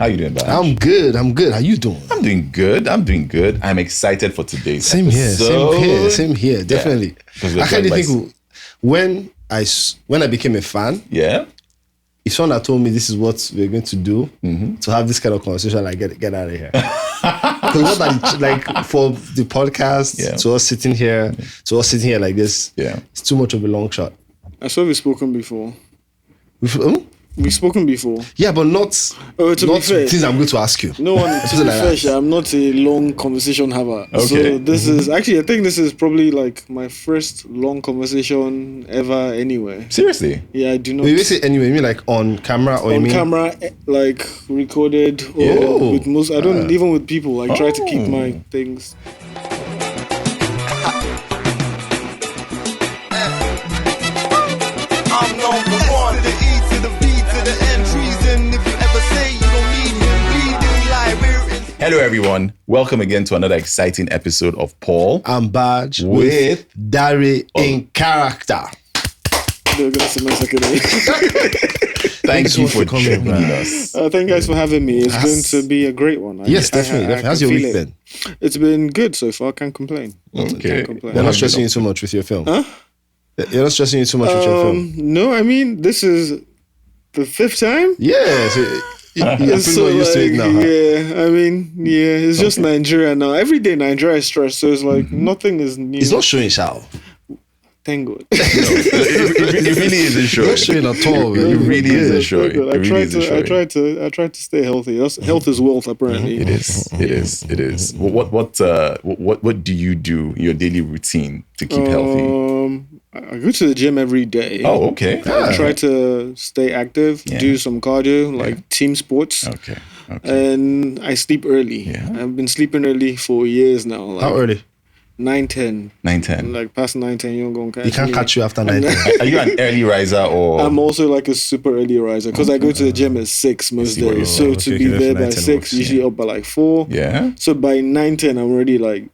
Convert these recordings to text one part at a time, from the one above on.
How you doing, Baaj? I'm good. How you doing? I'm doing good. I'm excited for today's Same episode. here. Definitely. Yeah, I kind of think when I became a fan, if someone had told me this is what we're going to do, to have this kind of conversation, like get out of here. Because like for the podcast, to us sitting here like this, it's too much of a long shot. I saw we've spoken before. We've spoken before. Yeah, but not things I'm going to ask you. No one, to be fair, I'm not a long conversation haver. Okay. So this is, actually, I think this is probably like my first long conversation ever anyway. Seriously? Yeah, I do not. When you say anyway, you mean like on camera or on camera, like recorded or with most, I don't, even with people, like try to keep my things. I'm number one to the E to the V to the N treason. If you ever say you don't need him, bleeding like we're in. Hello, everyone. Welcome again to another exciting episode of Paul and Baaj with Dare in character. Thank you for joining us. Thank you guys for having me. It's going to be a great one. Yes, definitely. How's your week been? It's been good so far. Can't complain. Okay. They're not stressing you too much with your film. Huh? You're not stressing you too much with your film. No, I mean, this is the fifth time. Yeah, so you're pretty used to it now. Huh? Yeah, I mean, it's just Nigeria now. Every day Nigeria is stressed, so it's like nothing is new. It's not showing, Shao. Thank God. It really isn't showing. Not showing at all. It really isn't showing. I try to stay healthy. Health is wealth, apparently. It is. What do you do? Your daily routine to keep healthy? I go to the gym every day. Oh, okay. I try to stay active, do some cardio, like team sports. Okay. And I sleep early. Yeah. I've been sleeping early for years now. Like how early? 9:10. 9:10. Like past 9:10, you don't go and catch me. You can't catch you after 9:10. Are you an early riser or? I'm also like a super early riser because I go to the gym at 6 most days. So to be there by 6, usually up by like 4. Yeah. So by 9:10, I'm already like.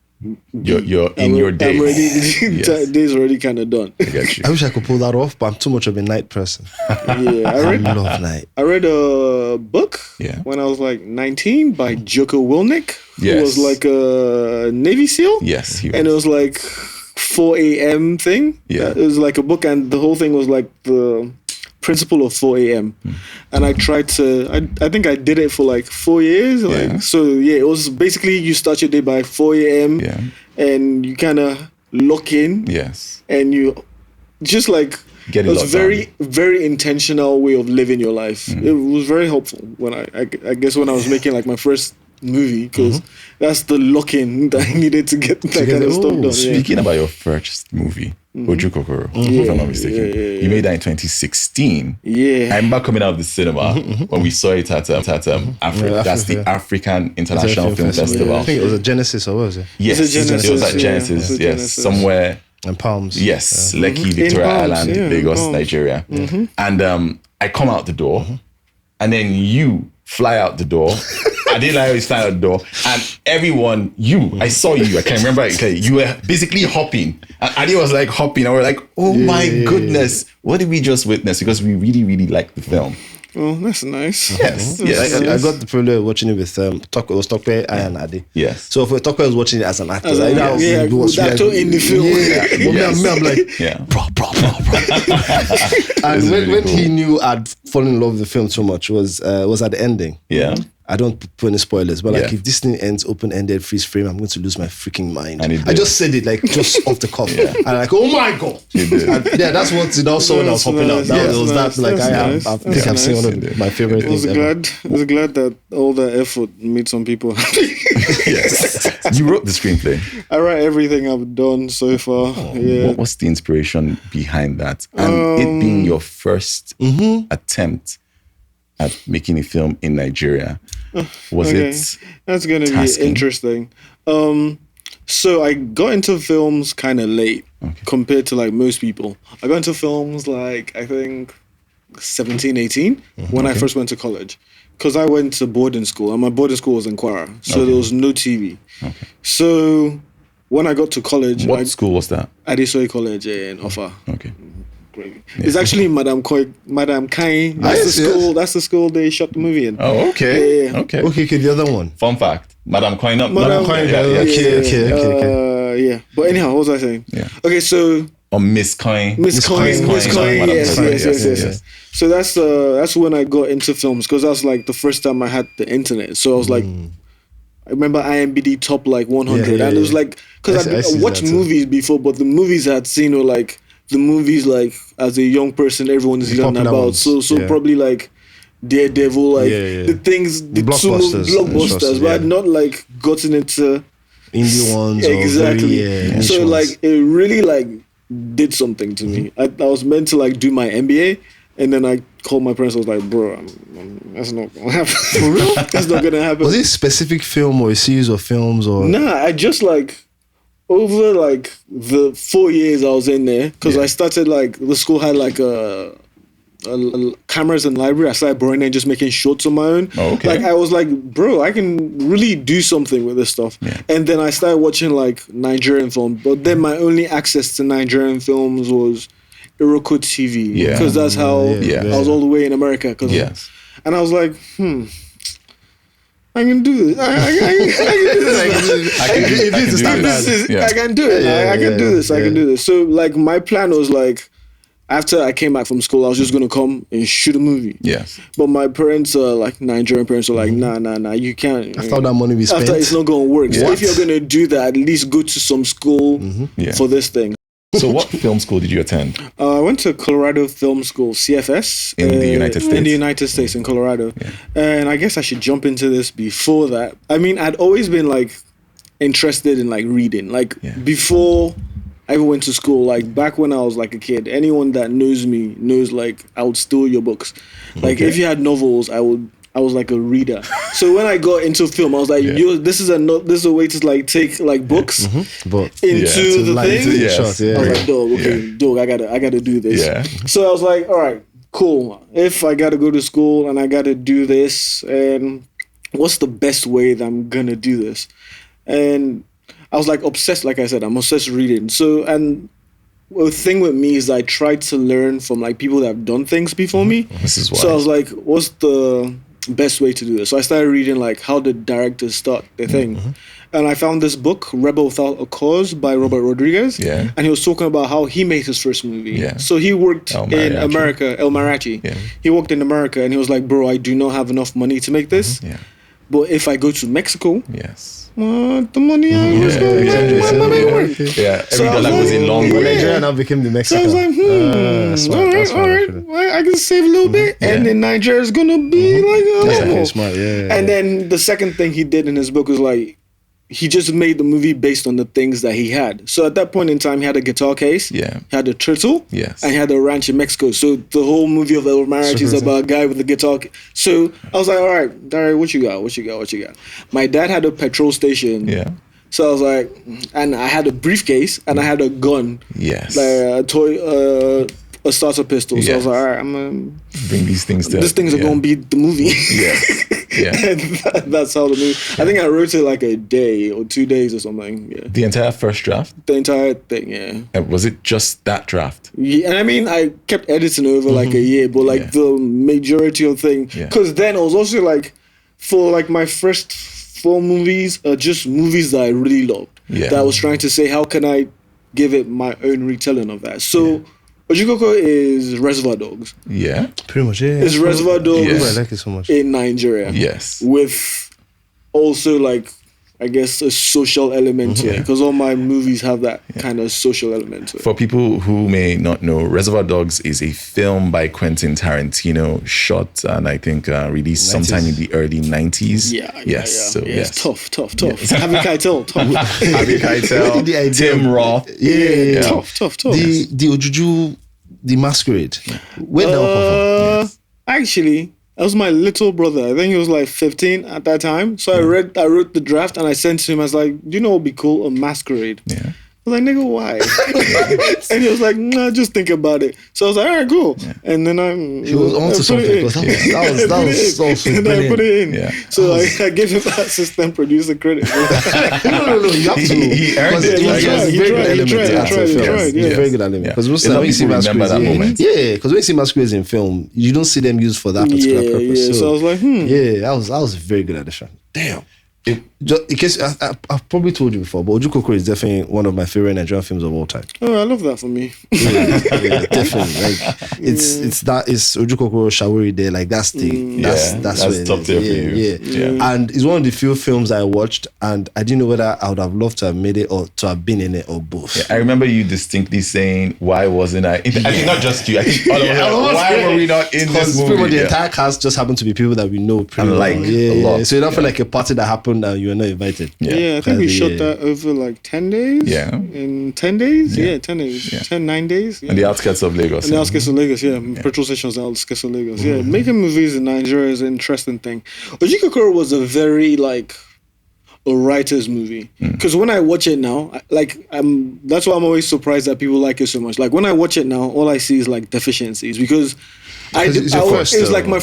You're in your day. I'm ready. Day's already kind of done. I get you. I wish I could pull that off, but I'm too much of a night person. Yeah, I love night. I read a book when I was like 19 by Jocko Willink, who was like a Navy SEAL. Yes, he was. And it was like 4 a.m. thing. Yeah. It was like a book, and the whole thing was like the principle of 4 a.m. And I tried to, I think I did it for like 4 years. So it was basically you start your day by 4 a.m. And you kind of lock in. Yes. And you just like, it was very intentional way of living your life. It was very helpful when I guess when I was making like my first movie, because that's the lock-in that I needed to get that kind of stuff done. Speaking about your first movie, Ojukokoro, if I'm not mistaken, you made that in 2016. Yeah. I remember coming out of the cinema when we saw it at Africa. That's the African International Film Festival. I think it was a Genesis, or what was it? Yes, it was at Genesis. Yes, somewhere. In Palms. Yes, Lekki, Victoria Island, Lagos, Nigeria. And I come out the door, and then you fly out the door. I didn't like how you fly out the door. And everyone, I saw you. I can remember it clearly. You were basically hopping. And Adi was like hopping. And we were like, oh my goodness. What did we just witness? Because we really, really liked the film. Oh, that's nice. Yes. I got the privilege of watching it with Tokwe. It was Tokwe, I and Adi. Yes. So if Tokwe was watching it as an actor, with actor in the film. I'm like, bro. And when he knew I'd fallen in love with the film so much was at the ending. Yeah. I don't put any spoilers, but like if this thing ends open-ended, freeze frame, I'm going to lose my freaking mind. I just said it like just off the cuff. And like, oh my God. And, that's what it also when I was hopping out. I think I've seen one of my favorite things ever. I was glad that all that effort made some people happy. Yes. You wrote the screenplay. I write everything I've done so far. What was the inspiration behind that? And it being your first attempt at making a film in Nigeria. Was it that's going to be interesting. So I got into films kind of late compared to like most people. I got into films like I think 17, 18 when I first went to college. Because I went to boarding school and my boarding school was in Kwara. So there was no TV. So when I got to college... What school was that? Adebule College in Offa. Okay. crazy. It's actually Madame Kai. That's the school they shot the movie in. Oh, okay. Yeah. Okay. Okay, the other one. Fun fact. Madame Coin up. Madame Coin. Okay. Yeah. But anyhow, what was I saying? Yeah. Okay, so Or Miss Coin. Miss Coin. Yes. So that's when I got into films, because that was like the first time I had the internet. So I was like, I remember IMDb top like 100, and it was like, because I watched movies before, but the movies I had seen were like the movies like as a young person everyone is learning about. Ones. So probably like Daredevil, like the things, the blockbusters, but I'd not like gotten into indie ones. Exactly. So like it really like did something to me. I was meant to like do my MBA. And then I called my parents. I was like, "Bro, that's not gonna happen. For real? That's not gonna happen." Was it a specific film or a series of films or? Nah, I just like over like the 4 years I was in there, because I started like the school had like a cameras and library. I started borrowing and just making shorts on my own. Oh, okay. Like I was like, bro, I can really do something with this stuff. Yeah. And then I started watching like Nigerian films. But then my only access to Nigerian films was Iroko TV, because that's how I was all the way in America. And I was like, I can do this. I can do this. So like my plan was like, after I came back from school, I was just gonna come and shoot a movie. Yes. But my parents, like Nigerian parents, were like, nah, you can't. After that money we spent, after it's not gonna work. So if you're gonna do that, at least go to some school for this thing. So what film school did you attend? I went to Colorado Film School, CFS. In the United States? In the United States, in Colorado. Yeah. And I guess I should jump into this before that. I mean, I'd always been like interested in like reading. Like before I even went to school, like back when I was like a kid, anyone that knows me knows like I would steal your books. Like if you had novels, I was like a reader. So when I got into film, I was like, this is a way to like take like books into the thing. I was like, dog, I gotta do this. Yeah. So I was like, all right, cool. If I gotta go to school and I gotta do this, and what's the best way that I'm gonna do this? And I was like obsessed, like I said, I'm obsessed with reading. So, and the thing with me is I tried to learn from like people that have done things before me. This is why. So I was like, what's the best way to do this? So I started reading like how the directors start their thing. And I found this book, Rebel Without a Cause by Robert Rodriguez. Yeah. And he was talking about how he made his first movie. Yeah. So he worked in America, El Mariachi. Yeah. He worked in America and he was like, bro, I do not have enough money to make this. Yeah. But if I go to Mexico, the money I was going to work. Yeah, every dollar goes in long. Nigeria now became the Mexico. So I was like, all right, well, I can save a little bit, and then Nigeria is gonna be like a lot more. Smart, And then the second thing he did in his book was like, he just made the movie based on the things that he had. So at that point in time, he had a guitar case, he had a turtle, and he had a ranch in Mexico. So the whole movie of El Mariachi is about a guy with a guitar. So I was like, all right, Dare, what you got? My dad had a petrol station. Yeah. So I was like, and I had a briefcase and I had a gun. Yes. Like a toy, a starter pistol. So I was like, all right, I'm gonna bring these things to. These things are gonna be the movie. And that's how the movie. I think I wrote it like a day or 2 days or something. Yeah. The entire first draft. The entire thing. Yeah. And was it just that draft? Yeah, and I mean, I kept editing over like a year, but like the majority of the thing, because then I was also like, for like my first 4 movies, just movies that I really loved. Yeah. That I was trying to say, how can I give it my own retelling of that? So. Ojukoko is Reservoir Dogs. Yeah. Pretty much, yeah. It's Reservoir Dogs I like it so much. in Nigeria. Yes. With also like, I guess, a social element to it. Because all my movies have that kind of social element to it. For people who may not know, Reservoir Dogs is a film by Quentin Tarantino, shot and I think released 90s. Sometime in the early 90s. So, It's tough. Harvey Keitel, tough. Harvey Keitel, Tim Roth. Tough. The Ojuju, the Masquerade. Where that one come from? Actually, that was my little brother. I think he was like 15 at that time. So I wrote the draft and I sent to him. I was like, do you know what would be cool? A Masquerade. Yeah. I was like, nigga, why? And he was like, nah, just think about it. So I was like, all right, cool. Yeah. And then He was onto something because that was so and then I put it in. Yeah. So I gave him assistant producer credit. no, you have to. He earned it. He tried. Yeah. Very good at it. Because when you see remember that moment. Yeah, because when you see masquerades in film, you don't see them used for that particular purpose. Yeah. So I was like, Yeah, I was very good at the show. Damn. Just in case I've probably told you before, but Oju Kokoro is definitely one of my favorite Nigerian films of all time. Oh, I love that for me. Yeah, definitely. Like it's Oju Kokoro, Shawori Day. Like that's that's top tier for you. Yeah. And it's one of the few films I watched, and I didn't know whether I would have loved to have made it or to have been in it or both. Yeah, I remember you distinctly saying, "Why wasn't I?" I think not just you. I think all of us. Why were we not in this movie? Pretty much the entire cast just happened to be people that we know pretty and like a lot. So it don't feel like a party that happened and you were not invited. Yeah, I think we shot that over like 10 days. Yeah. In 10 days? Yeah, 10 days. Yeah. 9 days. Yeah. On the outskirts of Lagos. On the outskirts of Lagos, petrol stations on the outskirts of Lagos. Yeah, making movies in Nigeria is an interesting thing. Oju Kokoro was a very like a writer's movie. Because when I watch it now, that's why I'm always surprised that people like it so much. Like when I watch it now, all I see is like deficiencies because it's like my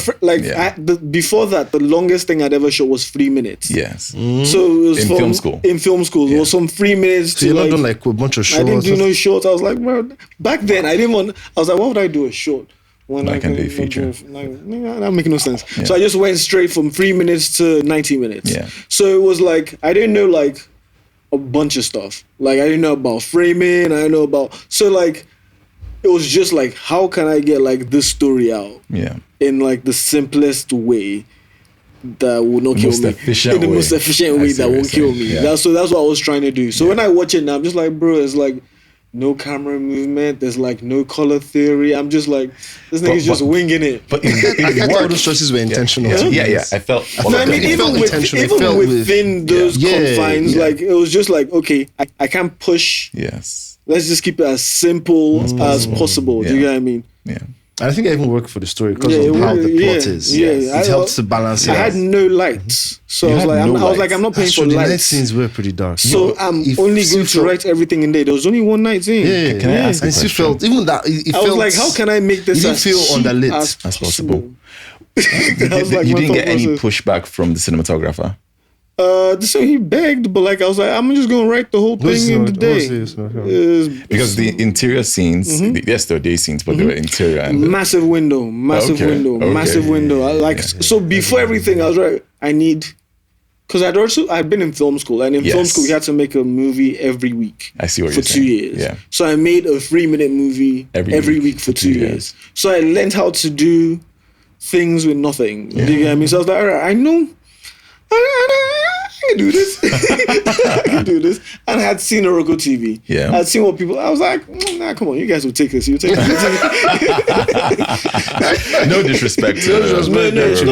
before that, the longest thing I'd ever shot was 3 minutes. Yes. So it was film school. In film school, it was from 3 minutes. So you're not doing like a bunch of shorts. I didn't do no shorts. I was like, bro, back then I was like, why would I do a short when I can do a feature? That make no sense. Yeah. So I just went straight from 3 minutes to 90 minutes. Yeah. So it was like I didn't know like a bunch of stuff. Like I didn't know about framing. I didn't know about it was just like, how can I get like this story out? Yeah. In like the simplest way that will not kill me. In the most efficient way that won't kill me. Yeah. That's what I was trying to do. So when I watch it now, I'm just like, bro, it's like no camera movement. There's like no color theory. I'm just like, this nigga's just winging it. But I think all those choices were intentional. Yeah. I felt. Even within those confines, like it was just like, okay, I can't push. Yes. Let's just keep it as simple as possible. Do you get what I mean? Yeah. I think I even worked for the story because of how the plot is. Yeah, it helps to balance it. I had no lights, so I was like, I'm not paying for lights. The night scenes were pretty dark. So I'm only going to write everything in there. There was only one night scene. Yeah, can I ask a question? Felt even that. I was like, how can I make this as feel underlit as possible? You didn't get any pushback from the cinematographer. So he begged, but like I was like, I'm just gonna write the whole thing in the day. Because the interior scenes, yes, there were day scenes, but they were interior and massive window. So before everything, I was like, I need, because I'd been in film school, and in film school we had to make a movie every week. I see what for you're saying. 2 years. Yeah. So I made a 3-minute movie every week for 2 years. So I learned how to do things with nothing. Do you get me? So I was like, all right, I know. I can do this. I can do this. And I had seen Orogo TV. Yeah. I had seen what people. I was like, nah, come on, you guys will take this. You take this. No disrespect. No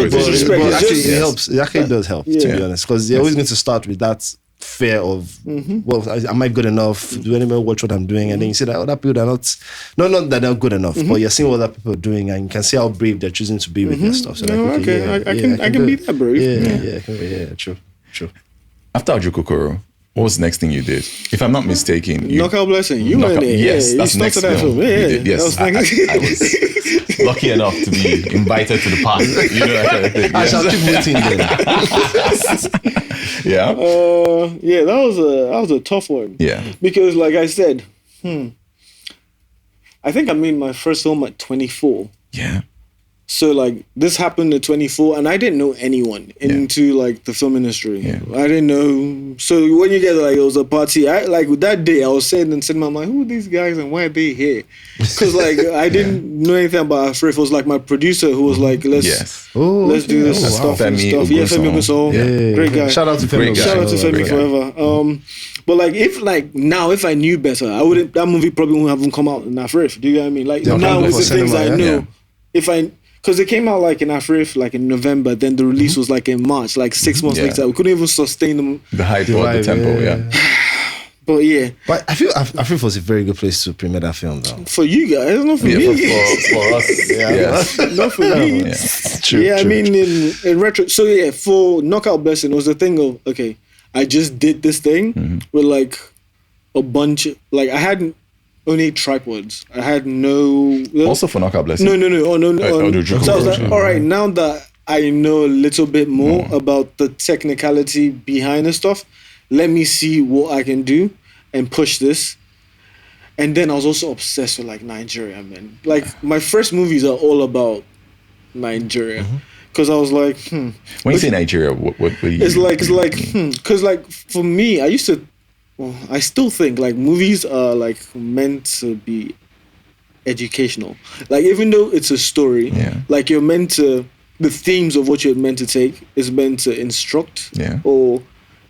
disrespect. Actually, it helps. It actually does help, to be honest, because you're always going to start with that fear of, well, am I good enough? Do anybody watch what I'm doing? And then you see that other people are not that they're good enough, but you're seeing what other people are doing, and you can see how brave they're choosing to be with their stuff. So I can be that brave. Yeah, true. After Oju Kokoro, what was the next thing you did? If I'm not mistaken, Knockout Blessing. You were there. Yes, that's the next film. Yes, I was lucky enough to be invited to the party. You know that kind of thing. I shall keep waiting then. That was a tough one. Yeah, because like I said, I think I made my first film at 24. Yeah. So like this happened at 24, and I didn't know anyone into like the film industry. Yeah. I didn't know. So when you get like it was a party, I like that day I was saying in cinema, I'm like, who are these guys and why are they here? Because like I didn't know anything about Afref. It was like my producer who was like, let's do this stuff. Femi Ogunso. Great guy. Shout out to Femi. Shout out to Femi forever. But like if I knew better, I wouldn't. That movie probably wouldn't have come out in Afref. Do you get what I mean? Like now with the things I know, because it came out like in Afref, like in November, then the release was like in March, like 6 months later. We couldn't even sustain the hype or the tempo, But yeah. But I feel Afref was a very good place to premiere that film, though. For you guys, not for me. For us, not for me. True. I mean, in retro. So yeah, for Knockout Blessing, it was the thing of, okay, I just did this thing with like a bunch. Like I had only tripods. I had no. Also for knockout blessing. No. So I was like, all right, now that I know a little bit more about the technicality behind the stuff, let me see what I can do and push this. And then I was also obsessed with like Nigeria, man. Like my first movies are all about Nigeria, because I was like, When you say Nigeria, what do you? It's like, because like for me, I used to, well, I still think like movies are like meant to be educational. Like even though it's a story, like you're meant to, the themes of what you're meant to take is meant to instruct, or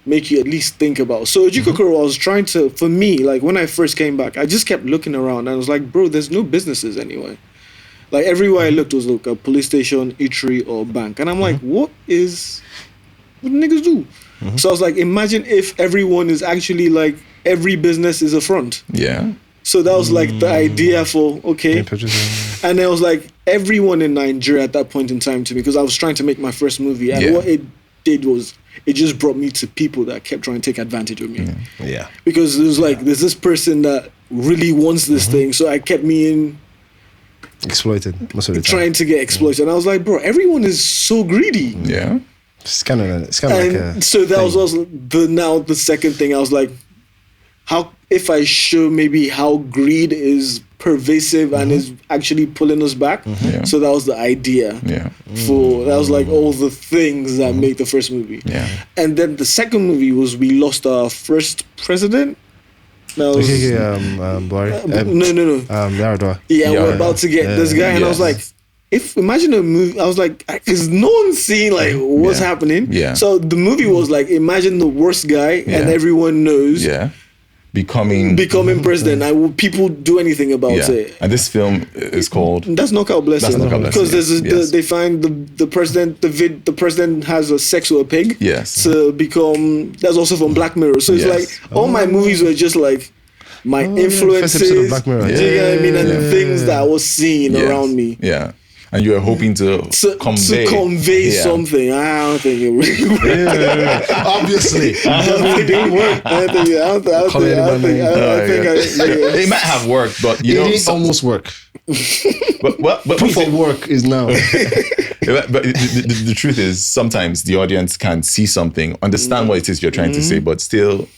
make you at least think about. So Ojukokoro, I was trying to, for me, like when I first came back, I just kept looking around and I was like, bro, there's no businesses anyway. Like everywhere I looked was like a police station, eatery, or bank. And I'm like, what do niggas do? So I was like, imagine if everyone is actually like, every business is a front. Yeah. So that was like the idea for, okay. And I was like, everyone in Nigeria at that point in time to me, because I was trying to make my first movie. And what it did was, it just brought me to people that kept trying to take advantage of me. Yeah. Because it was like, there's this person that really wants this thing. So I kept me in. Exploited most of the time. Trying to get exploited. And I was like, bro, everyone is so greedy. Yeah. It's kind of like a so that thing. was also the second thing. I was like, how if I show maybe how greed is pervasive and is actually pulling us back. So that was the idea. For that was like all the things that made the first movie. And then the second movie was we lost our first president. That was Buhari. No. Yaradua. Yeah, we're about to get this guy, and I was like, imagine a movie. I was like, because no one's seeing like what's happening. So the movie was like, imagine the worst guy, and everyone knows. Becoming president. Will people do anything about it? And this film is called. That's Knockout Blessing. Because they find the president. The president has a sex with a pig. To become. That's also from Black Mirror. So it's like all my movies were just like my influences. Black Mirror. Do you know what I mean? And things that I was seeing around me. And you were hoping to convey something. I don't think it really worked. Obviously. It didn't work. It might have worked, but you know, it almost work. but proof of work is now. But the truth is, sometimes the audience can see something, understand what it is you're trying to say, but still.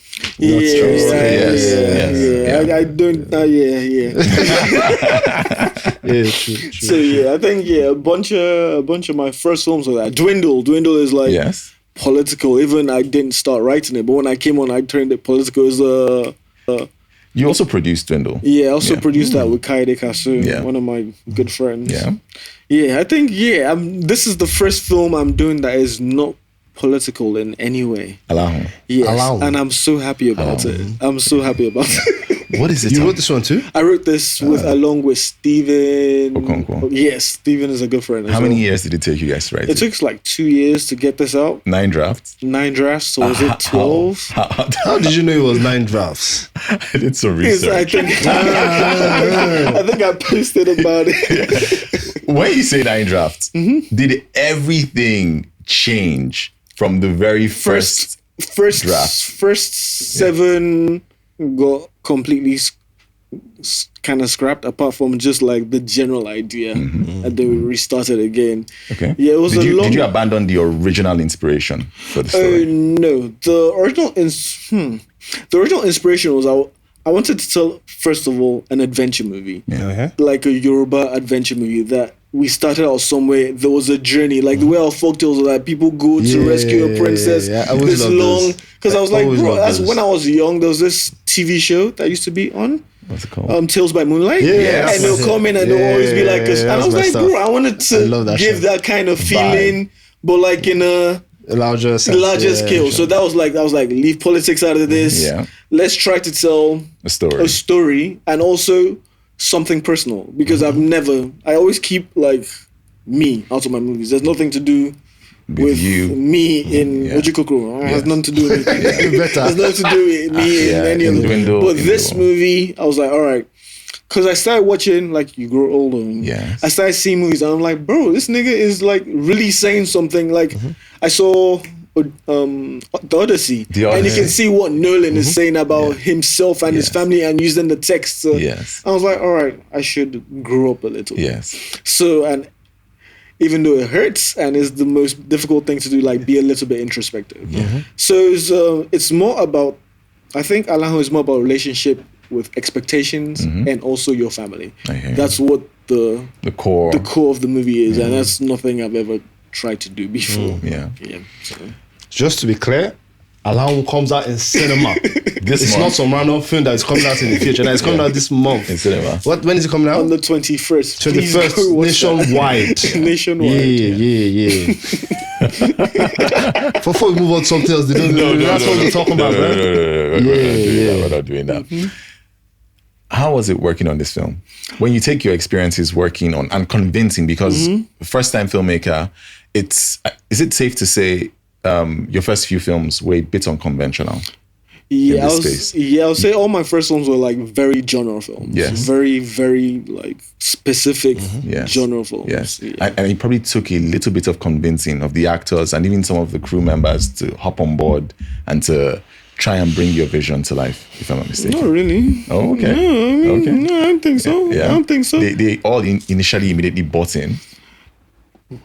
I don't. True. So I think a bunch of my first films were that. Dwindle is like political. Even I didn't start writing it, but when I came on, I turned it political. You also produced Dwindle. Yeah, I also produced that with Kaide Kasu, one of my good friends. I think this is the first film I'm doing that is not political in any way. ALAHUN. Yes, ALAHUN. and I'm so happy about it. I'm so happy about it. What is it? You wrote this one too? I wrote this along with Steven. Okonkwo. Yes, Steven is a good friend. How many years did it take you guys to write it? It took like 2 years to get this out. 9 drafts? 9 drafts. So was it 12? How did you know it was 9 drafts? I did some research. I think I posted about it. When you say 9 drafts, did everything change from the very first draft? First 7 got completely kind of scrapped, apart from just like the general idea, and then we restarted again. Okay. Yeah, it was Did you abandon the original inspiration for the story? No, the original inspiration was I wanted to tell, first of all, an adventure movie, like a Yoruba adventure movie that. We started out somewhere. There was a journey, like the way our folktales are, that people go to rescue a princess. This long, because I was like, bro, that's when I was young. There was this TV show that used to be on. What's it called? Tales by Moonlight. And they'll come in and they'll always be like, and I was like, bro, I wanted to give that kind of feeling, but like in a larger scale. So that was like, leave politics out of this. Let's try to tell a story, and also something personal, because I always keep like me out of my movies. There's nothing to do with me in Ojukokoro. It has nothing to do with me. There's nothing to do with me in any of them. But this movie, I was like, all right. Because I started watching, like, you grow older. I started seeing movies, and I'm like, bro, this nigga is like really saying something. Like, I saw The Odyssey, and you can see what Nolan is saying about himself and his family, and using the text. I was like, all right, I should grow up a little. So, and even though it hurts and is the most difficult thing to do, like be a little bit introspective. So it's more about, I think ALAHUN is more about relationship with expectations and also your family. That's what the core of the movie is, and that's nothing I've ever tried to do before. So. Just to be clear, ALAHUN comes out in cinema. It's not some random film that is coming out in the future. It's coming out this month in cinema. When is it coming out? On the 21st. 21st, nationwide. Nationwide. Yeah. Before we move on to something else, they don't know. That's what we're talking about, right? We're not doing that. How was it working on this film? When you take your experiences working on and convincing, because first-time filmmaker, is it safe to say your first few films were a bit unconventional? I'll say all my first films were like very genre films. Very, very like specific genre films. And it probably took a little bit of convincing of the actors and even some of the crew members to hop on board and to try and bring your vision to life, if I'm not mistaken. Not really. Oh, okay. No, I don't think so. I don't think so. They all initially immediately bought in.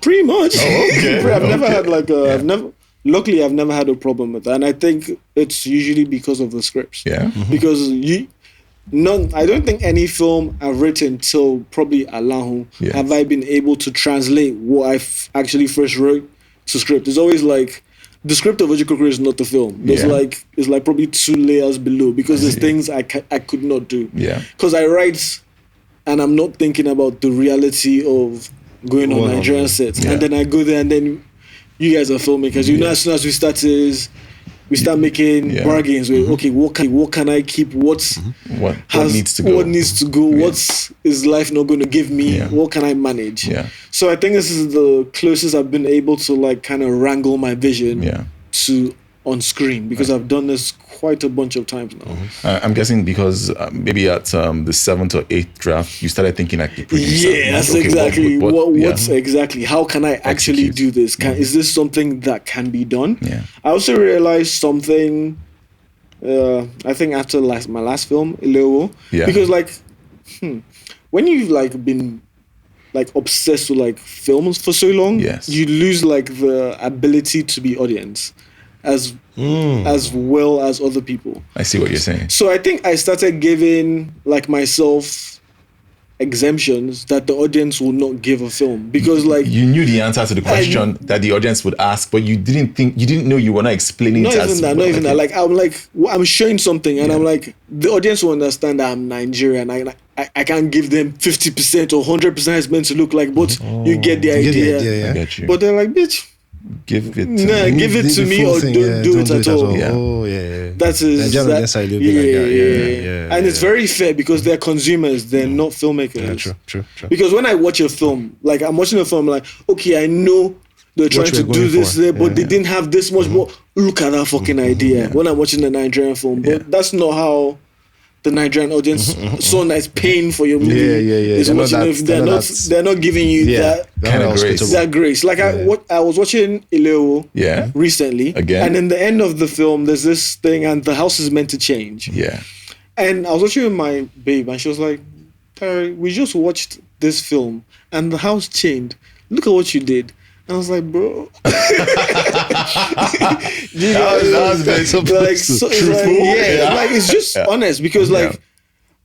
Pretty much. Oh, okay. I've never had like luckily I've never had a problem with that, and I think it's usually because of the scripts. Because I don't think any film I've written till probably ALAHUN have I been able to translate what I've actually first wrote to script. It's always like the script of Ojikokoro is not the film. There's it's like probably 2 layers below, because there's things I could not do. Because I write and I'm not thinking about the reality of going on Nigerian sets, and then I go there, and then you guys are filmmakers. You know, as soon as we start making bargains with what can I keep? What needs to go? What needs to go? What is life not going to give me? What can I manage? So I think this is the closest I've been able to like kind of wrangle my vision to on screen, because I've done this quite a bunch of times now. I'm guessing because maybe at the 7th or 8th draft, you started thinking like the producer. That's exactly what's exactly. How can I actually do this? Is this something that can be done? I also realized something. I think after my last film, Ilewo, because like when you've like been like obsessed with like films for so long, you lose like the ability to be audience as well as other people. I see what you're saying. So I think I started giving like myself exemptions that the audience will not give a film, because like you knew the answer to the question that the audience would ask, but you didn't know you were not explaining not it even that, not even that. Like I'm showing something and I'm like, the audience will understand that I'm Nigerian. I can't give them 50% or 100% it's meant to look like, but you get the idea. I get you. But they're like, bitch, give it to give it to me, or don't do it at all. That is and it's very fair, because they're consumers, they're not filmmakers. True. Because when I watch a film, like I'm watching a film, like, okay, I know they're trying to do this there, but they didn't have this much more. Look at that fucking idea. When I'm watching a Nigerian film, but that's not how the Nigerian audience, someone that's paying for your movie, is watching. They're not giving you that kind of grace. That grace. Like I was watching Ilewo recently, again, and in the end of the film, there's this thing, and the house is meant to change. And I was watching with my babe, and she was like, "Terry, we just watched this film, and the house changed. Look at what you did." I was like, bro. It's just honest, because like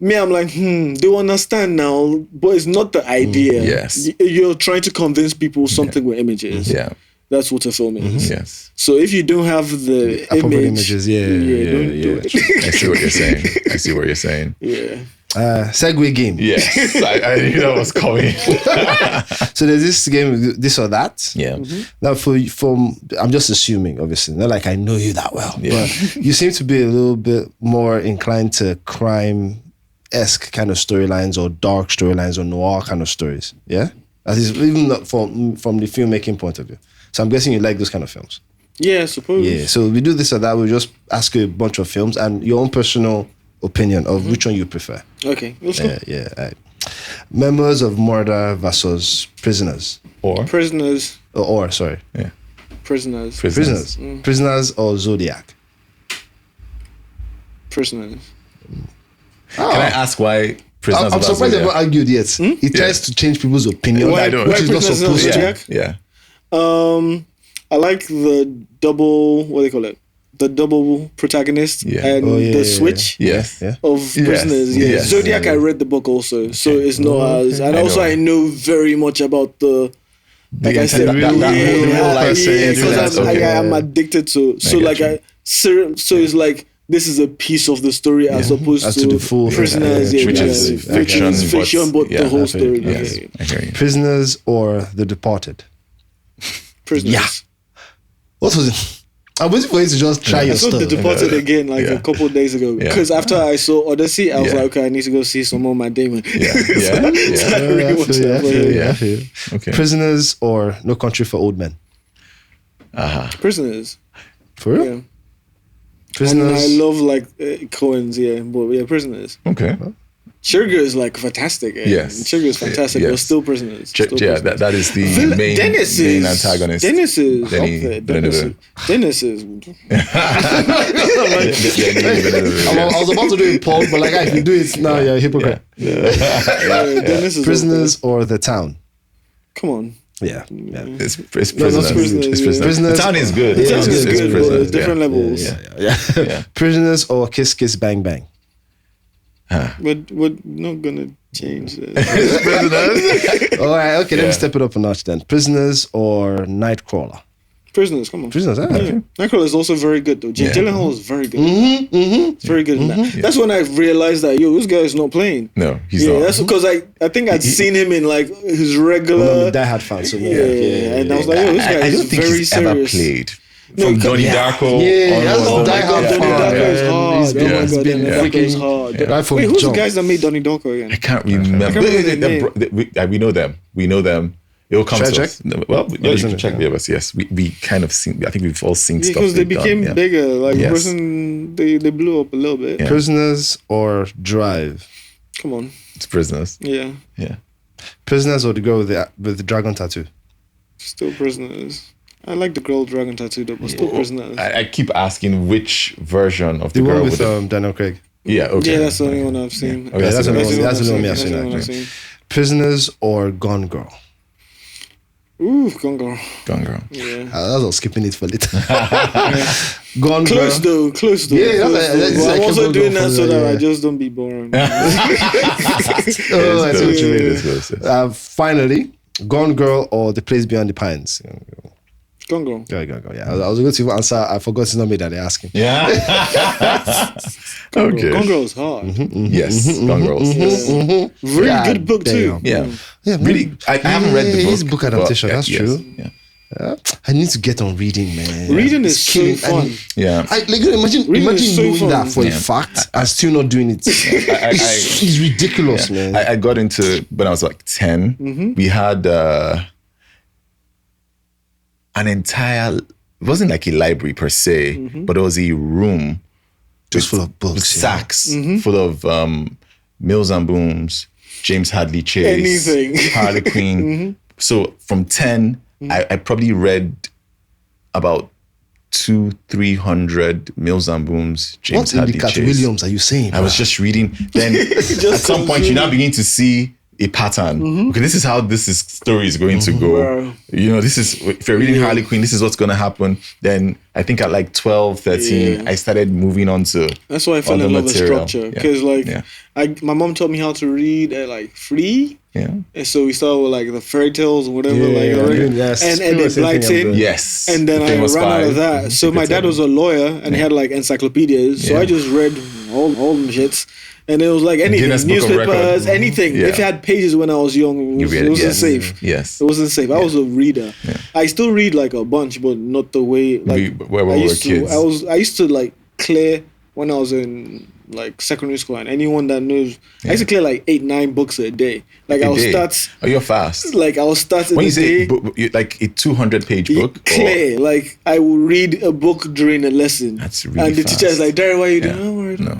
me, I'm like, they understand now, but it's not the idea. You're trying to convince people something with images. That's what a film is. So if you don't have the images, don't do it. I see what you're saying. Segue game. Yes, I knew that was coming. So there's this game, This or That. Now I'm just assuming, obviously, not like I know you that well, but you seem to be a little bit more inclined to crime-esque kind of storylines, or dark storylines, or noir kind of stories. Yeah, that is even not from the filmmaking point of view. So I'm guessing you like those kind of films. Yeah, I suppose. Yeah. So we do This or That. We'll just ask you a bunch of films and your own personal opinion of which one you prefer. Okay, let's go. Right. Memoirs of Murder versus Prisoners. Prisoners. Sorry. Prisoners. Prisoners or Zodiac? Prisoners. Can I ask why Prisoners? I'm surprised they haven't argued yet. He tries to change people's opinion. Why Which is not Prisoners supposed to. Zodiac? Yeah. I like the double. What do they call it? The double protagonist and the switch of Prisoners. Yeah. Yes. Zodiac, I read the book also, so it's not as. And also, I know very much about the. Like I said, because I'm addicted to. So it's like this is a piece of the story as opposed to the full Prisoners, which is fiction, but the whole story. Yes, I hear you. Prisoners or The Departed? Prisoners. Yeah. What was it? I'm waiting for you to just try your I saw stuff. The Departed again a couple of days ago because after I saw Odyssey, I was like, okay, I need to go see some more Matt Damon. Okay. Prisoners or No Country for Old Men? Prisoners. For real? Yeah. Prisoners. And I love Coens, but Prisoners. Okay. Sugar is fantastic. Yes. Sugar is fantastic, but still Prisoners. That is the main antagonist. Dennis is Dennis is. I was about to do it, Paul, but if you do it now, you're a hypocrite. Dennis is Prisoners or The Town? Come on. Yeah. It's Prisoners. Prisoners. The Town is good. The Town is good, but Prisoners. different levels. Yeah. Prisoners or Kiss Kiss Bang Bang? We're not gonna change that. Prisoners. All right, okay, let me step it up a notch then. Prisoners or Nightcrawler? Prisoners, come on. Prisoners, Nightcrawler is also very good though. Jake Gyllenhaal is very good. It's very good in that. Yeah. That's when I realized that this guy is not playing. No, he's not. That's because I think I'd seen him in his regular. Die Hard fan. So and I was like, this guy I don't is think very he's serious. ever played. From Donnie Darko. That's Die Hard Donnie fan. Darko is hard. He's been Donnie Darko is freaking hard. right from Wait, who's jump. the guys that made Donnie Darko again? I can't remember. We know them. It will come to us. Well, you can check the others. Yes, we kind of seen. I think we've all seen stuff. Because they became bigger. Yes. They blew up a little bit. Yeah. Prisoners or Drive? Come on. It's Prisoners. Yeah. Prisoners or the girl with the dragon tattoo? Still Prisoners. I like the girl dragon tattoo though, but still Prisoners. I keep asking which version of the one girl with Daniel Craig. Yeah, okay. Yeah, that's the only one I've seen. Yeah. Okay, that's the only one I've seen. Prisoners or Gone Girl? Ooh, Gone Girl. Gone Girl. Yeah. I was skipping it for later. Gone Close Girl. Close though. Yeah, Well, I'm also doing that so that I just don't be boring. Finally, Gone Girl or The Place Beyond the Pines? Gone Girl. Go. Yeah, I was going to answer. I forgot it's not me that they're asking. Yeah. Okay. Gone Girl is hard. Yes, Gone Girl. Really good book too. Yeah. Really, I haven't read the book. His book adaptation, that's true. Yeah. I need to get on reading, man. Reading is so fun. Yeah. Imagine knowing that for a fact and still not doing it. It's ridiculous, man. I got into when I was like 10. We had an entire, it wasn't like a library per se, but it was a room just full of books, sacks full of Mills and Booms, James Hadley Chase, anything, Harley Quinn. So from 10, I probably read about 200-300 Mills and Booms, James Hadley Chase. What in the Cat Williams are you saying? I was just reading. Then at some point, you now begin to see a pattern. Okay, this is how story is going to go. Wow. This is, if you're reading Harley Quinn, this is what's going to happen. Then I think at like 12, 13, I started moving on to That's why I fell in love with structure. Because my mom taught me how to read at like 3. Yeah. And so we started with like the fairy tales or whatever, and then Blighting. Yes. And then I ran out of that. So my dad was a lawyer and he had like encyclopedias. So I just read all them shits. And it was like anything, newspapers, anything. If it had pages when I was young, it wasn't safe. Yes. It wasn't safe. I was a reader. Yeah. I still read like a bunch, but not the way where we were kids. I used to like clear when I was in like secondary school, and anyone that knows, I used to clear like 8-9 books a day. Like I will start. Oh, you're fast. Like I will start. When you say like a 200-page book, clear. Like I will read a book during a lesson. That's really And the fast. teacher is like, "Dare, why are you doing?" Don't worry. No.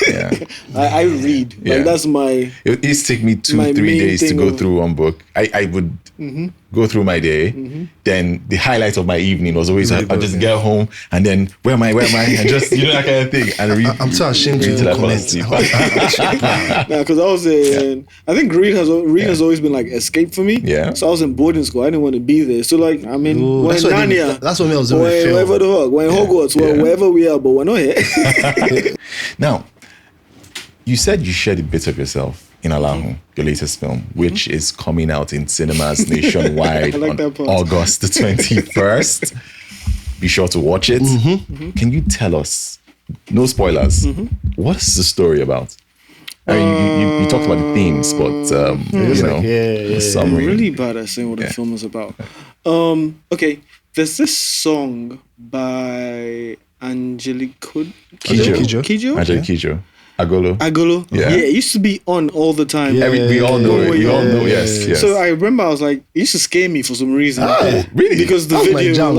Yeah. I read. Like that's my. It used to take me 2-3 days to go through one book. I would go through my day, then the highlight of my evening was always I just get home and then where am I? And just that kind of thing. And read. I'm so ashamed to comment. Because I was in, I think reading has always been like escape for me. Yeah. So I was in boarding school. I didn't want to be there. So like we're in Narnia. That's what I was doing. Wherever the fuck, we're in Hogwarts, wherever we are, but we're not here. Now, you said you shared a bit of yourself in ALAHUN, your latest film, which is coming out in cinemas nationwide on August the 21st. Be sure to watch it. Can you tell us, no spoilers, what is the story about? I mean, you talked about the themes, but summary. I'm really bad at saying what the film is about. Okay, there's this song by Angelique Kidjo. Agolo. Yeah, it used to be on all the time. We all know it. We all know, yes. So I remember I was like, it used to scare me for some reason. Really? Because the video, I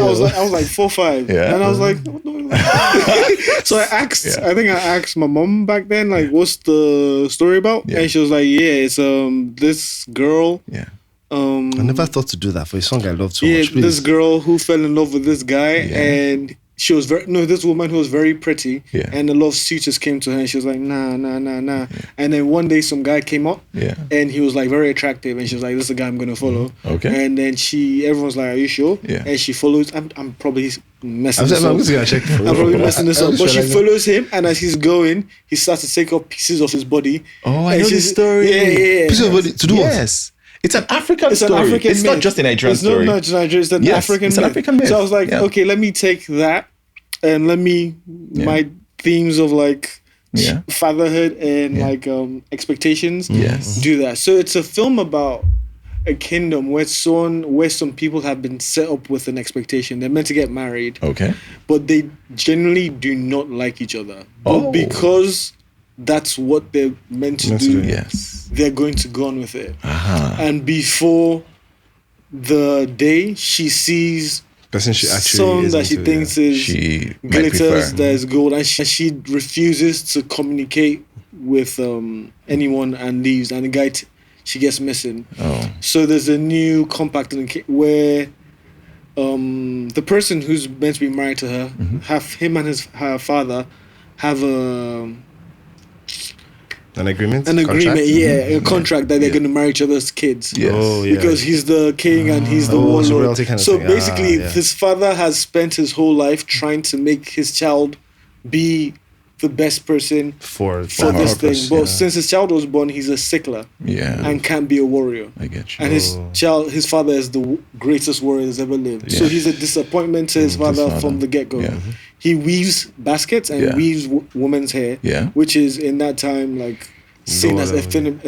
was like 4 or 5. Yeah. And I was like, what do I So I think I asked my mom back then, like, what's the story about? Yeah. And she was like, it's this girl. Yeah. I never thought to do that for a song I love so much. This girl who fell in love with this guy and she was this woman who was very pretty, and a lot of suitors came to her, and she was like, nah. Yeah. And then one day, some guy came up, and he was like very attractive, and she was like, this is the guy I'm gonna follow. Okay. And then everyone's like, are you sure? Yeah. And she follows. I'm probably messing this up. I'm just gonna check. I'm probably messing this up, but she follows him, and as he's going, he starts to take off pieces of his body. Oh, I know the story. Yeah. Pieces of body to do what? Yes. It's an African story. It's not just a Nigerian story. It's not Nigerian. It's an African myth. It's an African myth. So I was like, okay, let me take that. And my themes of like fatherhood and like expectations, do that. So it's a film about a kingdom where some people have been set up with an expectation. They're meant to get married, but they generally do not like each other. But because that's what they're meant to do, they're going to go on with it. And before the day she sees person she actually some is that she thinks is glitters, there's gold, and she refuses to communicate with anyone and leaves, and the guy she gets missing. So there's a new compact where the person who's meant to be married to her, him and her father have an agreement, a contract that they're going to marry each other's kids. Because he's the king and he's the warlord. So basically, his father has spent his whole life trying to make his child be the best person for this thing. But since his child was born, he's a sickler and can't be a warrior. I get you. And his father is the greatest warrior that's ever lived. So he's a disappointment to his father from the get-go. He weaves baskets and weaves women's hair, which is in that time like seen as effeminate.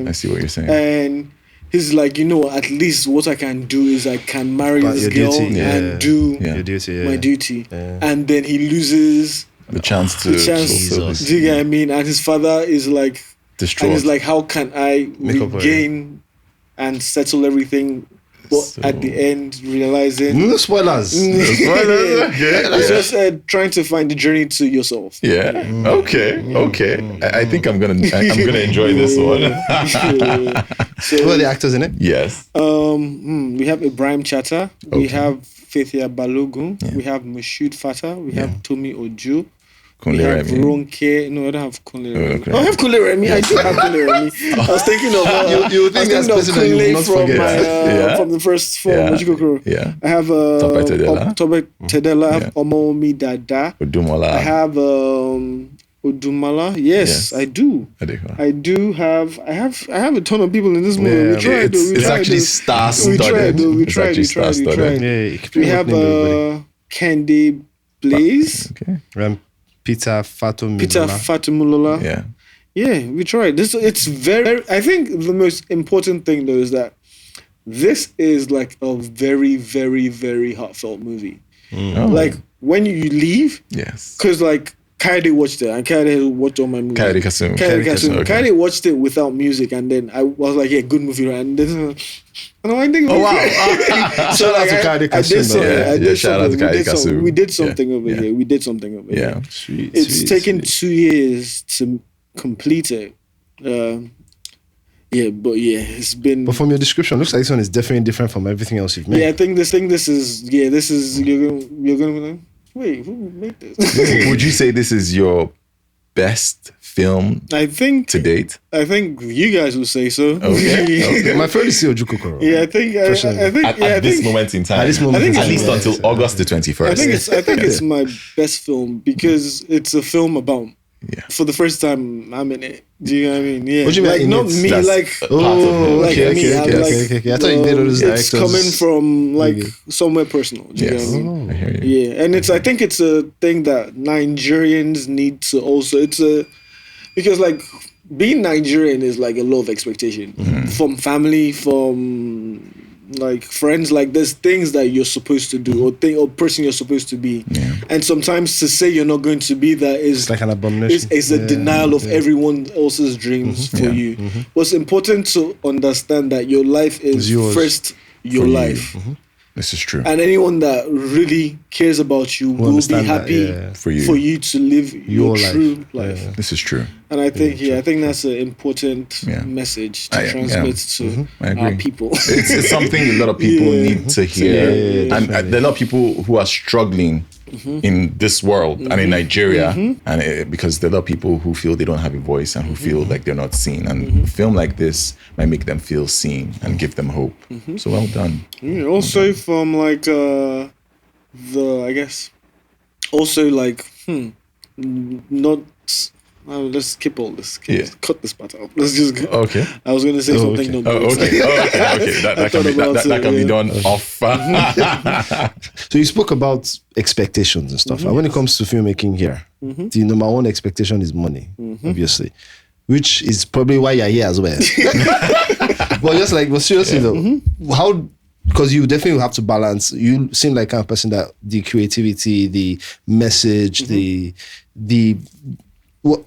I see what you're saying. And he's like, at least what I can do is I can marry this girl and do my duty. And then he loses the chance to. Do you get what I mean? And his father is like distraught. And he's like, how can I regain and settle everything? But at the end, realizing no spoilers. It's just trying to find the journey to yourself. Okay. I think I'm gonna enjoy this one. So, who are the actors in it? Yes. We have Ibrahim Chatta. We have Faithia Balogun. We have Moshood Fata. We have Tomi Ojo. We have Ronke. No, I don't have Kunle Remi. I have Kunle Remi. I do have Kunle Remi. I was thinking of you think that's Kunle from the first film. I have Tobe Tedela. I have Omomi Dada. Odumala. I have Odumala. Yes, I do. I do have. I have a ton of people in this movie. We tried. It's actually star-studded. We tried. We have Candy Blaze. Peter Fatumulola. Yeah, we tried. It's very. I think the most important thing though is that this is like a very, very, very heartfelt movie. Like when you leave, because like Kaede watched it and Kaede watched all my movies. Kaede Kasum. Kaede watched it without music, and then I was like, good movie, right? And then I think, shout out to Kaede Kasum. Shout out to Kaede Kasum. We did something over here. We did something over here. It's taken 2 years to complete it. Yeah, but it's been. But from your description, looks like this one is definitely different from everything else you've made. Yeah, I think this is you're gonna be like, wait, who made this? Would you say this is your best film I think to date? I think you guys will say so. Okay. My friend is still Ojukokoro. Yeah, I think At this moment in time. At this moment in at time. least until August the 21st. I think it's my best film because it's a film about. Yeah. For the first time, I'm in it. Do you know what I mean? Yeah. What do you mean like in not it? me, That's like part of it. like okay, me. I'm like, okay. I thought you did all those it's directors. coming from like somewhere personal. Do you know Yes. what I mean? I hear you. Yeah, and I think it's a thing that Nigerians need to also. Because like being Nigerian is like a lot of expectation from family, from like friends. Like there's things that you're supposed to do or person you're supposed to be, and sometimes to say you're not going to be that is It's like an abomination. is a denial of everyone else's dreams for you. What's important to understand that your life is yours. first your For you. life. This is true. And anyone that really cares about you will be understand that, happy yeah. For you. to live your life. true life. Yeah. This is true. And I think, I think that's an important Yeah. message to I transmit to I agree. our people. It's something a lot of people need to hear. Yeah, And there are a lot of people who are struggling in this world and in Nigeria. And because there are a lot of people who feel they don't have a voice and who feel like they're not seen. And a film like this might make them feel seen and give them hope. So well done. Yeah, also from like I guess also like not let's skip all this. Cut this part out. Let's just go. Okay. I was gonna say something. okay. Not good. Okay. That can be done off. So you spoke about expectations and stuff. And when it comes to filmmaking here, the number one expectation is money, obviously, which is probably why you're here as well. But seriously though, how? Because you definitely have to balance. You seem like kind of person that the creativity, the message, the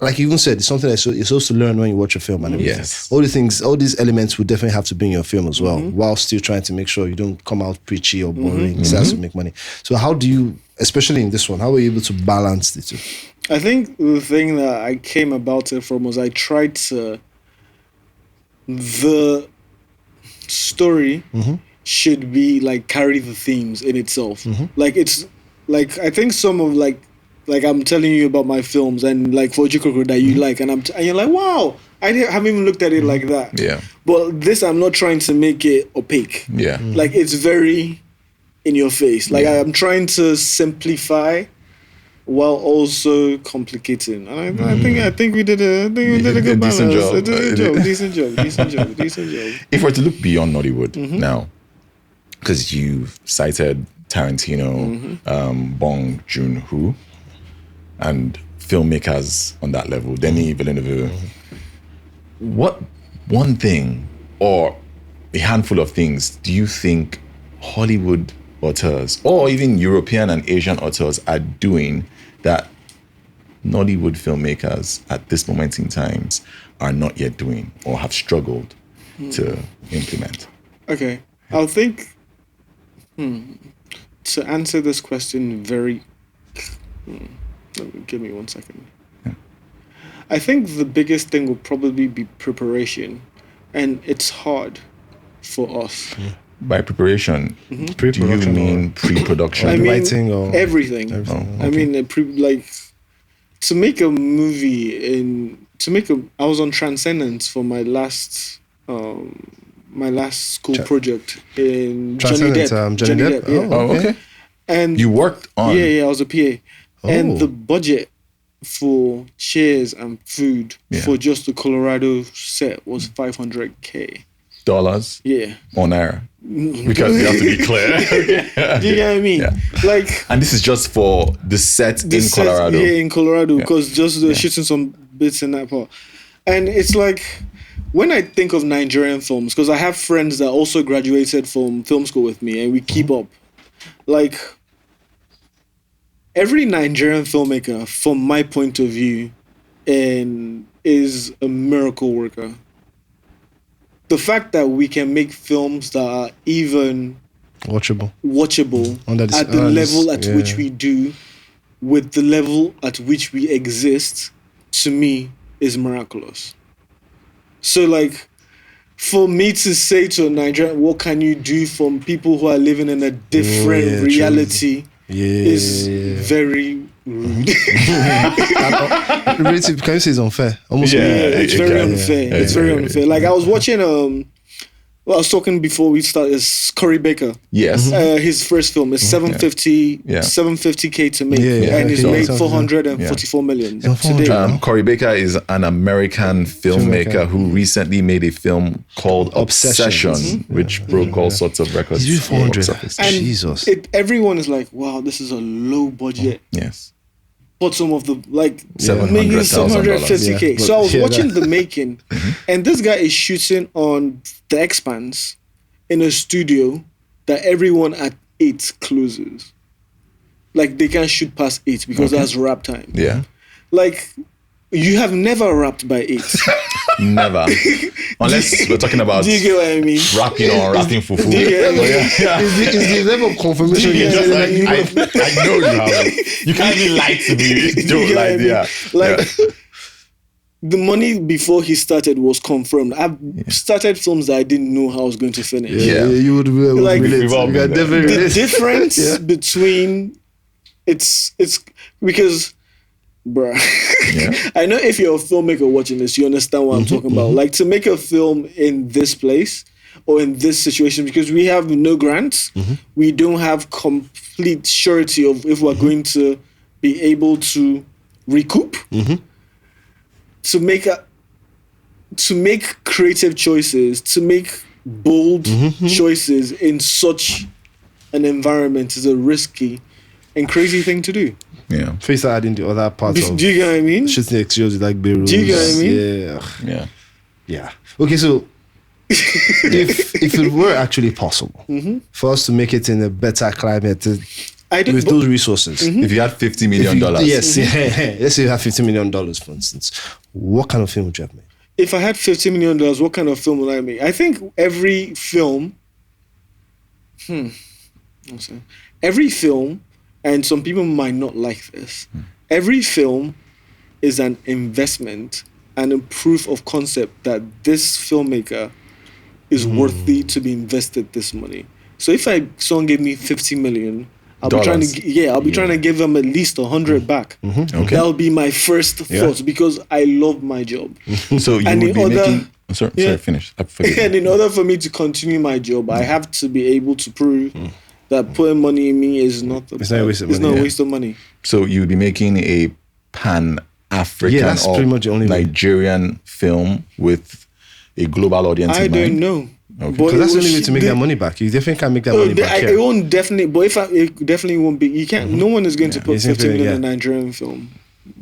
like you even said, it's something that you're supposed to learn when you watch a film and everything. Yes. All these elements will definitely have to be in your film as well, while still trying to make sure you don't come out preachy or boring. It has to make money. So how do you, especially in this one, how were you able to balance the two? I think the thing that I came about it from was I tried to the story should be like carry the themes in itself. Like it's like I think some of like I'm telling you about my films and like for Ojukokoro that you like and you're like, wow, haven't even looked at it like that. Yeah. But this I'm not trying to make it opaque. Yeah. Like it's very in your face. Like I'm trying to simplify while also complicating. And I think we did a good balance. Decent job. Decent job. If we're to look beyond Nollywood now, because you've cited Tarantino, Bong Joon-ho, and filmmakers on that level, Denis Villeneuve, what one thing or a handful of things do you think Hollywood auteurs or even European and Asian auteurs are doing that Nollywood filmmakers at this moment in times are not yet doing or have struggled to implement? Okay, I'll think to answer this question very give me 1 second. I think the biggest thing will probably be preparation, and it's hard for us. By preparation, do you mean pre-production? I mean writing or everything. I mean like to make a movie I was on Transcendence for my last school project in Johnny Depp. Yeah. Oh, okay. And You worked on... Yeah, I was a PA. And the budget for chairs and food for just the Colorado set was $500K. Dollars? Yeah. On air? Because we have to be clear. Do you get what I mean? Yeah. Like And this is just for the set in set, Colorado. Yeah, in Colorado, because just shooting some bits in that part. And it's like, when I think of Nigerian films, because I have friends that also graduated from film school with me, and we keep up. Like, every Nigerian filmmaker, from my point of view, is a miracle worker. The fact that we can make films that are even watchable at the level at which we do, with the level at which we exist, to me, is miraculous. So, like, for me to say to a Nigerian, what can you do from people who are living in a different reality is very rude. Can you say it's unfair? Almost. It's very unfair. It's very unfair. Like I was watching I was talking before we started. Is Corey Baker? Yes. His first film is 750k to make, and he's made 444 million today. Corey Baker is an American filmmaker who recently made a film called Obsession, which broke all sorts of records. He's 400. And Jesus. everyone is like, wow, this is a low budget. Yes. Bottom of the like $750,000. $750k. So I was watching the making, and this guy is shooting on The Expanse in a studio that everyone at 8 closes. Like they can't shoot past 8 because that's wrap time. Yeah. Like you have never rapped by 8. Never. Unless we're talking about Do you get what I mean? rapping or rapping fufu. Do you get what I mean? Is the level of confirmation I know you haven't. You can't even lie to me. Don't lie. Like the money before he started was confirmed. I've started films that I didn't know how I was going to finish. You would Like, relate. The difference between it's because bruh, I know if you're a filmmaker watching this, you understand what I'm talking about. Like to make a film in this place or in this situation, because we have no grants, we don't have complete surety of if we're going to be able to recoup. To make creative choices, to make bold choices in such an environment is a risky and crazy thing to do. Yeah. Face adding the other part of. Do you get what I mean? Shooting exteriors with like Beirut. Do you get what I mean? Yeah. Okay, so if it were actually possible for us to make it in a better climate with those resources, if you had $50 million, let's say you have $50 million, for instance, what kind of film would you have made? If I had $50 million, what kind of film would I make? I think every film. Every film. And some people might not like this. Every film is an investment and a proof of concept that this filmmaker is worthy to be invested this money. So if someone gave me 50 million, I'll be trying to give them at least 100 back. Okay. That'll be my first thought because I love my job. So you would be making. Sorry, finish. And in order for me to continue my job, I have to be able to prove that putting money in me is not a waste of money. So you would be making a Pan-African or Nigerian film with a global audience in mind? I don't know. Okay. Because that's the only way to make that money back. You definitely can't make that money back here. It won't definitely, but it definitely won't be. You can't. No one is going to put 50 million in a Nigerian film.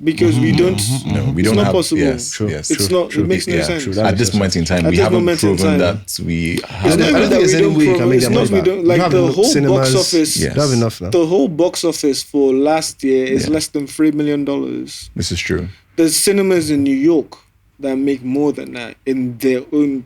Because we don't. No, we don't. It's not possible. Yes, it's not. It makes no sense. At this moment in time, we haven't proven that we. I don't think there's any way you can make that money back. Like the whole box office. You have enough now. The whole box office for last year is less than $3 million. This is true. There's cinemas in New York that make more than that in their own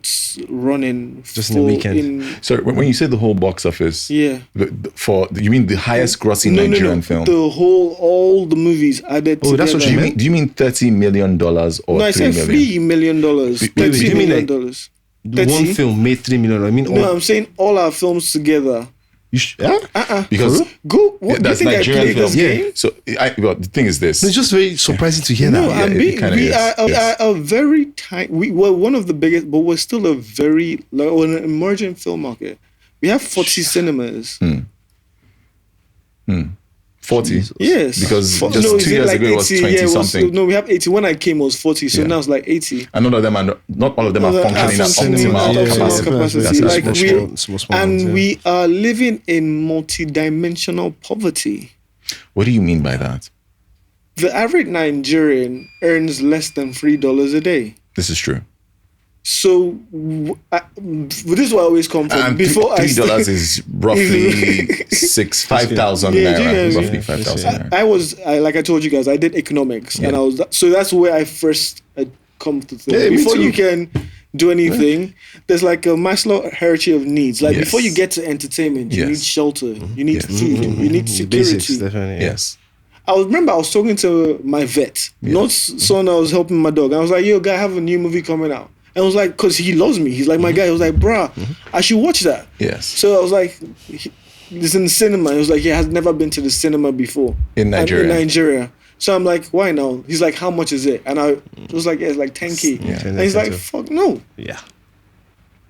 running. Just in the weekend. So when you say the whole box office, you mean the highest grossing Nigerian film? All the movies added together. That's what you mean? Do you mean $30 million or $3 million? No, I said $3 million. $30 million. One film made $3 million. I'm saying all our films together. Because that's Nigerian film. So the thing is this. It's just very surprising to hear that. We are a very tiny. We were one of the biggest, but we're still a very an emerging film market. We have 40 cinemas. 40? Yes. Because just 2 years ago it was 20 something. No, we have 80. When I came, it was 40. So now it's like 80. And not all of them are functioning at optimal capacity. And we are living in multidimensional poverty. What do you mean by that? The average Nigerian earns less than $3 a day. This is true. So this is what I always come from. Before $3 is roughly 5,000 naira. Roughly 5,000 naira. I was like I told you guys, I did economics, and so that's where I first come to think. Before you can do anything, there's like a Maslow hierarchy of needs. Like before you get to entertainment, you need shelter, you need food, you need security. Basics, definitely. Yes. I was talking to my vet, not someone I was helping my dog. I was like, yo, guy, I have a new movie coming out. And I was like, because he loves me. He's like my guy. I was like, bruh, I should watch that. Yes. So I was like, it's in the cinema. He was like, he has never been to the cinema before. In Nigeria. So I'm like, why now? He's like, how much is it? And I was like, yeah, it's like 10K. Yeah. And he's like, fuck no. Yeah.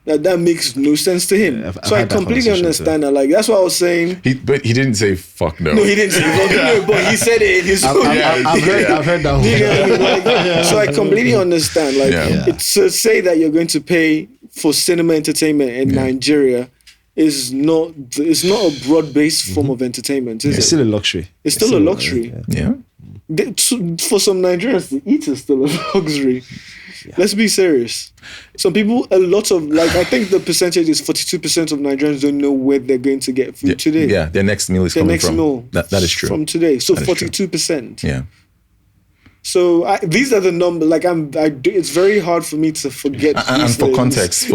That makes no sense to him. Yeah, so I completely understand that. Like, that's what I was saying. But he didn't say fuck no. No, he didn't say fuck no, but he said it in his own. I've heard that one. You know what I mean? Like, so I completely understand. Like, it's to say that you're going to pay for cinema entertainment in Nigeria is not. It's not a broad-based form of entertainment. Is It's it? still a luxury. It's still a luxury. Yeah. For some Nigerians, to eat is still a luxury. Yeah. Let's be serious. Some people, I think the percentage is 42% of Nigerians don't know where they're going to get food today. Yeah, their next meal is coming from. That is true. From today. So 42%. Yeah. So these are the numbers. Like it's very hard for me to forget. And for context,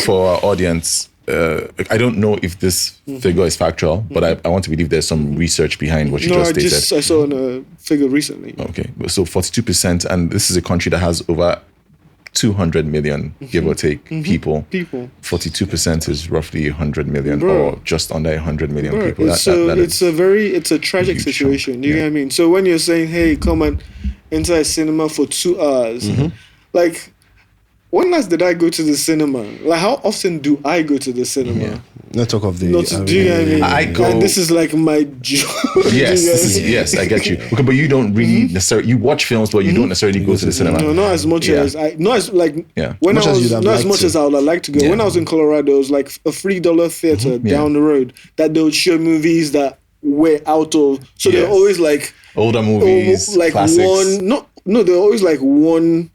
for our audience, I don't know if this figure is factual, but I want to believe there's some research behind what you just stated. I saw a figure recently. Okay, so 42%, and this is a country that has over 200 million, give or take, people. 42% is roughly 100 million, or just under 100 million people. It's a tragic situation. Do you know what I mean? So when you're saying, hey, come and enter a cinema for 2 hours, like, when last did I go to the cinema? Like, how often do I go to the cinema? Yeah. Not talk of the. Do you know what I mean? I go. And this is like my job. Yes, I get you. Okay, but you don't really necessarily. You watch films, but you don't necessarily go to the cinema. No, not as much as I. Not as like. Yeah. When much I was not as much to. as I would like to go. Yeah. When I was in Colorado, it was like a $3 theater down the road that they would show movies that were out of. So they're always like older movies, like classics. they're always like one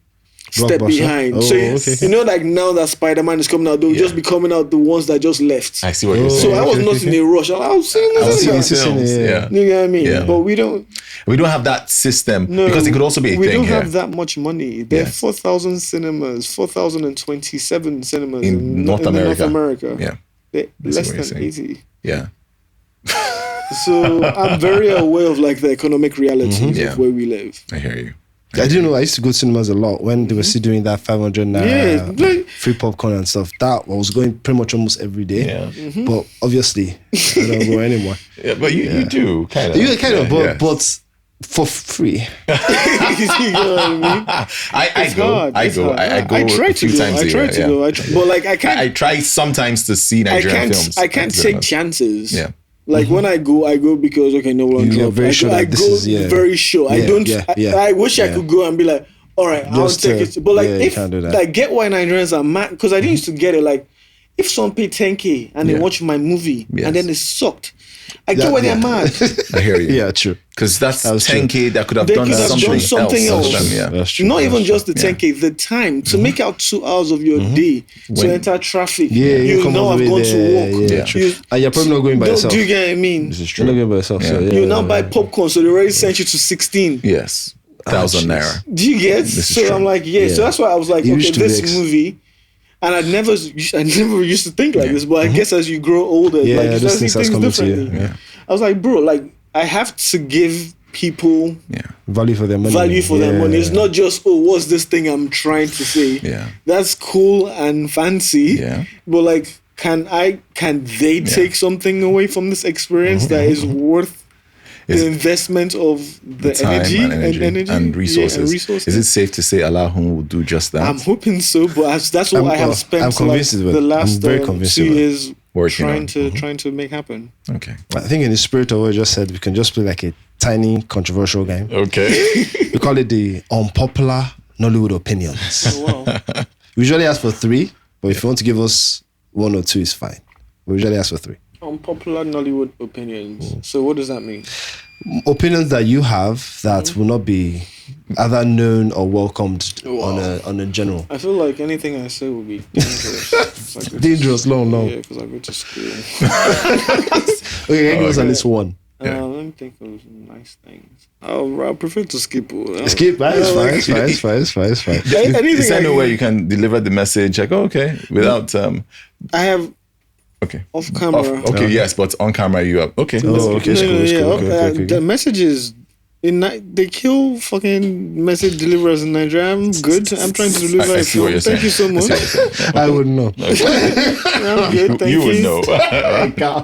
step behind. You know, like now that Spider-Man is coming out, they'll just be coming out the ones that just left. I see what you're saying. So I was not in a rush. I was seeing this. Yeah. You know what I mean? Yeah. But we don't have that system because it could also be a thing. We don't here. have that much money. There are 4,000 cinemas, 4,027 cinemas in North America. Yeah. They're less than 80. Yeah. So I'm very aware of like the economic realities of where we live. I hear you. I didn't know. I used to go to cinemas a lot when they were still doing that 500 naira free popcorn and stuff. That I was going pretty much almost every day. Yeah. But obviously, I don't go anymore. Yeah, but you do kind of. You kind of, but for free. You know what I mean? I go. I go I try a few times a year. But like I can't. I try sometimes to see Nigerian films. I can't take chances. Yeah. Like when I go because no one club. Very sure I go very sure. I don't. I wish I could go and be like, all right, I'll take it. But like if I get why Nigerians are mad, because I didn't used to get it. Like if someone paid 10K and they watch my movie and then it sucked, I get why they're mad. I hear you. Yeah, true. Because that's 10K that could have done something else. That's true. Not even just the 10K, the time to make out 2 hours of your day to enter traffic. You now have gone to work. Yeah, true. And you're probably not going by yourself. Do you get what I mean? This is true. You're not going by yourself. So, you now buy popcorn, so they already sent you to 16. Yes. 1,000 naira. Do you get? So I'm like, so that's why I was like, okay, this movie. And I never used to think like this, but I guess as you grow older, like you start seeing things differently. I was like, bro, like I have to give people value for their money. It's not just, what's this thing I'm trying to say? Yeah. That's cool and fancy. Yeah. But like, can they take something away from this experience that is worth the investment of the time energy and resources. Is it safe to say ALAHUN will do just that? I'm hoping so, but that's what I have spent the last 2 years trying to make happen. Okay. I think in the spirit of what I just said, we can just play like a tiny controversial game. Okay. We call it the unpopular Nollywood opinions. Oh, wow. We usually ask for 3, but if you want to give us 1 or 2, it's fine. We usually ask for 3. Unpopular Nollywood opinions. So what does that mean? Opinions that you have that will not be either known or welcomed on a general. I feel like anything I say will be dangerous. Dangerous, long. Yeah, because I go to school. Okay, give us at least 1. Let me think of nice things. I prefer to skip. Skip, right? It's fine. Is there no way you can deliver the message like, without... I have... Okay. Off camera. Yes, but on camera you have... Okay. Okay. The message is They kill fucking message deliverers in Nigeria. I'm good. I'm trying to deliver a film. Thank you so much. I wouldn't know. I'm good. Thank you. You would know.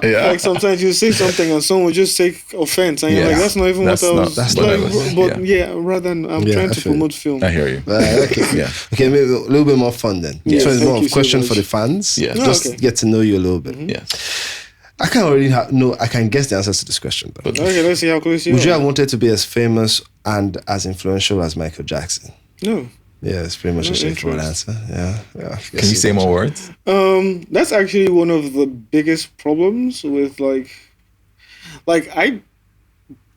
Yeah. Like sometimes you say something and someone will just take offense, and you're like, "That's not even what I was." That's like, not. but rather than I'm trying to promote film. I hear you. Okay. Yeah. Okay, maybe a little bit more fun then. Yes, So it's more thank of you a question so for the much. fans. Yes. Just get to know you a little bit. Yes. I can't already know. I can guess the answers to this question though. Okay, let's see how close you Would you are. have wanted to be as famous and as influential as Michael Jackson? No. Yeah, it's pretty much a straightforward answer. Yeah. Can you say more words? That's actually one of the biggest problems with like I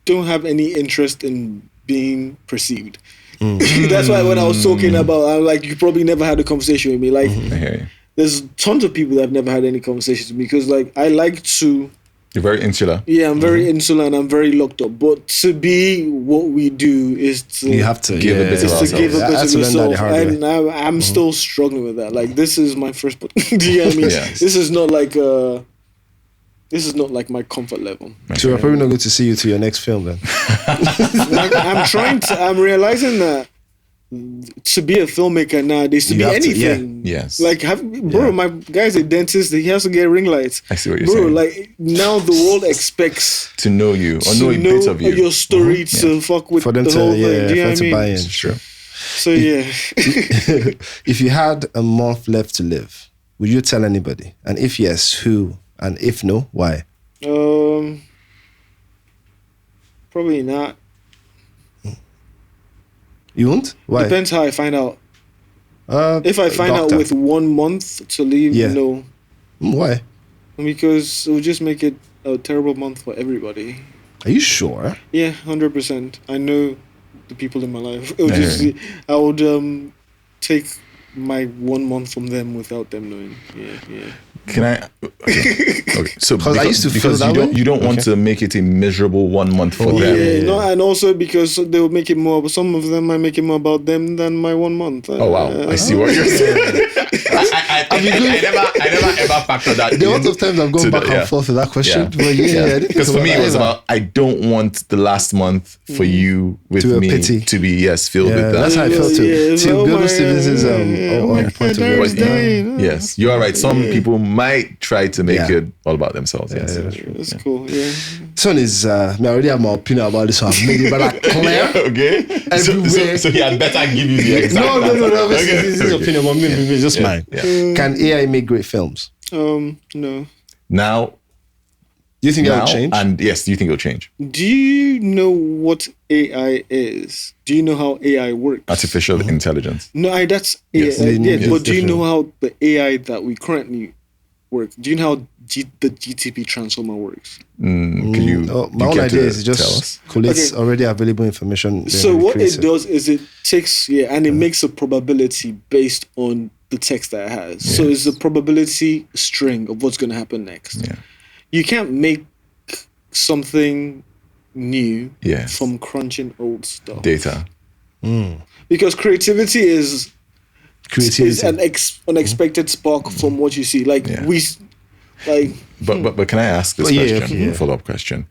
don't have any interest in being perceived. That's why when I was talking about, I'm like, you probably never had a conversation with me. Like, I hear you. there's tons of people that have never had any conversations with me because, like, I like to. You're very insular. Yeah, I'm very insular and I'm very locked up. But to be what we do is to You have to give a bit of is to give a I bit had of to learn that the yourself, hard way. and I'm still struggling with that. Like, this is my first. Do you know what I mean? Yes. This is not like This is not like my comfort level. So we're probably not going to see you to your next film then. I'm realizing that to be a filmmaker nowadays, to You be have to, anything. Yes. Like, my guy's a dentist. He has to get ring lights. I see what you're bro, saying. like, now the world expects To know you or to know a bit of you. your story to fuck with For them the to, whole thing. Do you know what I mean? buy in. Sure. So, yeah. If you had a month left to live, would you tell anybody? And if yes, who? And if no, why? Probably not. You won't? Why? Depends how I find out. If I find doctor. out with 1 month to leave, Yeah. no. Why? Because it would just make it a terrible month for everybody. Are you sure? Yeah, 100%. I know the people in my life. It would I just, hear I would take my 1 month from them without them knowing. Yeah. Can I? Okay. So I used to feel that way. you don't want to make it a miserable 1 month for them. Yeah, no, and also because they will make it more. Some of them might make it more about them than my 1 month. Oh wow! I see what you're saying. I never ever factored that. There are lots of times I've gone back and forth with that question. But Because for me it was about I don't want the last month for you with To a me pity. to be filled with that. That's how I felt too. Yeah, To oh build my Stevens's God, point of my view. dad's dying. Yes, you are right. Some people might try to make it all about themselves. Yes, that's true. That's cool. Yeah. This one is, I already have my opinion about this one. I've made it, but like clear. Okay. Everywhere. So he had better give you the exact. No. Okay. This is opinion, but maybe just mine. Yeah. Can AI make great films? No. Now, Do you think that will change? and yes, do you think it'll change? Do you know what AI is? Do you know how AI works? Artificial intelligence. No, that's Yes. AI. Yes, But do you definitely. know how the AI that we currently work? Do you know how the GTP transformer works? Could you? My you own care idea to is tell just us? collates Okay. already available information. then So what recreates it does is it takes and it makes a probability based on the text that it has. So it's a probability string of what's going to happen next. Yeah. You can't make something new Yes. from crunching old stuff. Data. Because creativity is creativity. an unexpected spark from what you see. Like But can I ask this Oh, yeah, question? okay, yeah. Follow up question.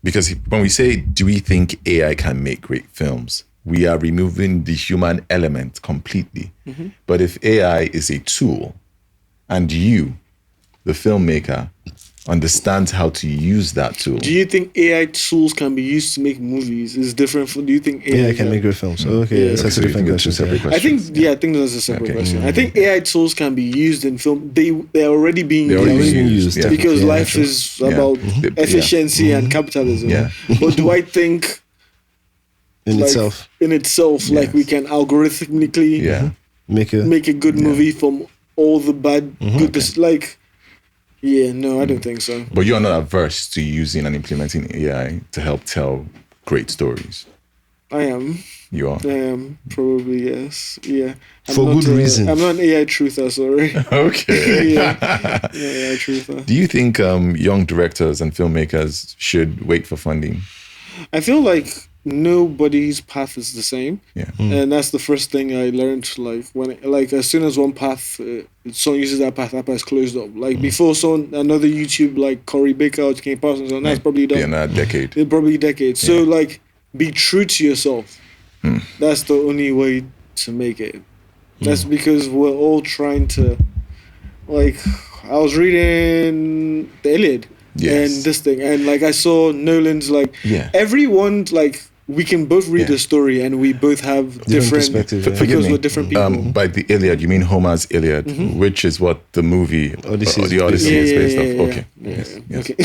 Because when we say, do we think AI can make great films? We are removing the human element completely. But if AI is a tool, and you, the filmmaker, understands how to use that tool, do you think AI tools can be used to make movies? Is different from? Do you think AI AI can make great films. Okay, that's so a you different think it's two question. separate I questions? think I think that's a separate Okay. question. I think AI tools can be used in film. They're already being They're already used being used, used, yeah. because Yeah, life true. is about Yeah. efficiency and capitalism. Yeah. But do I think In like, itself, in itself, like Yes. we can algorithmically Yeah. make a good movie from all the bad good like no, I don't think so. But you're not averse to using and implementing AI to help tell great stories. I am. You are. Probably yes. Yeah. For good reason. I'm not an AI truther, sorry. Okay. yeah. AI truther. Do you think young directors and filmmakers should wait for funding? I feel like nobody's path is the same. Yeah. And that's the first thing I learned. Like as soon as one path, someone uses that path is closed up. Like before another YouTube like Corey Baker or King Parsons, and that's probably done. Yeah, a decade. Probably decades. So like, be true to yourself. That's the only way to make it. That's because we're all trying to, like, I was reading the Iliad and this thing, and like I saw Nolan's like everyone like. We can both read the story, and we both have different perspectives because we're different people. By the Iliad, you mean Homer's Iliad, which is what the movie Odyssey is based off. Okay, okay.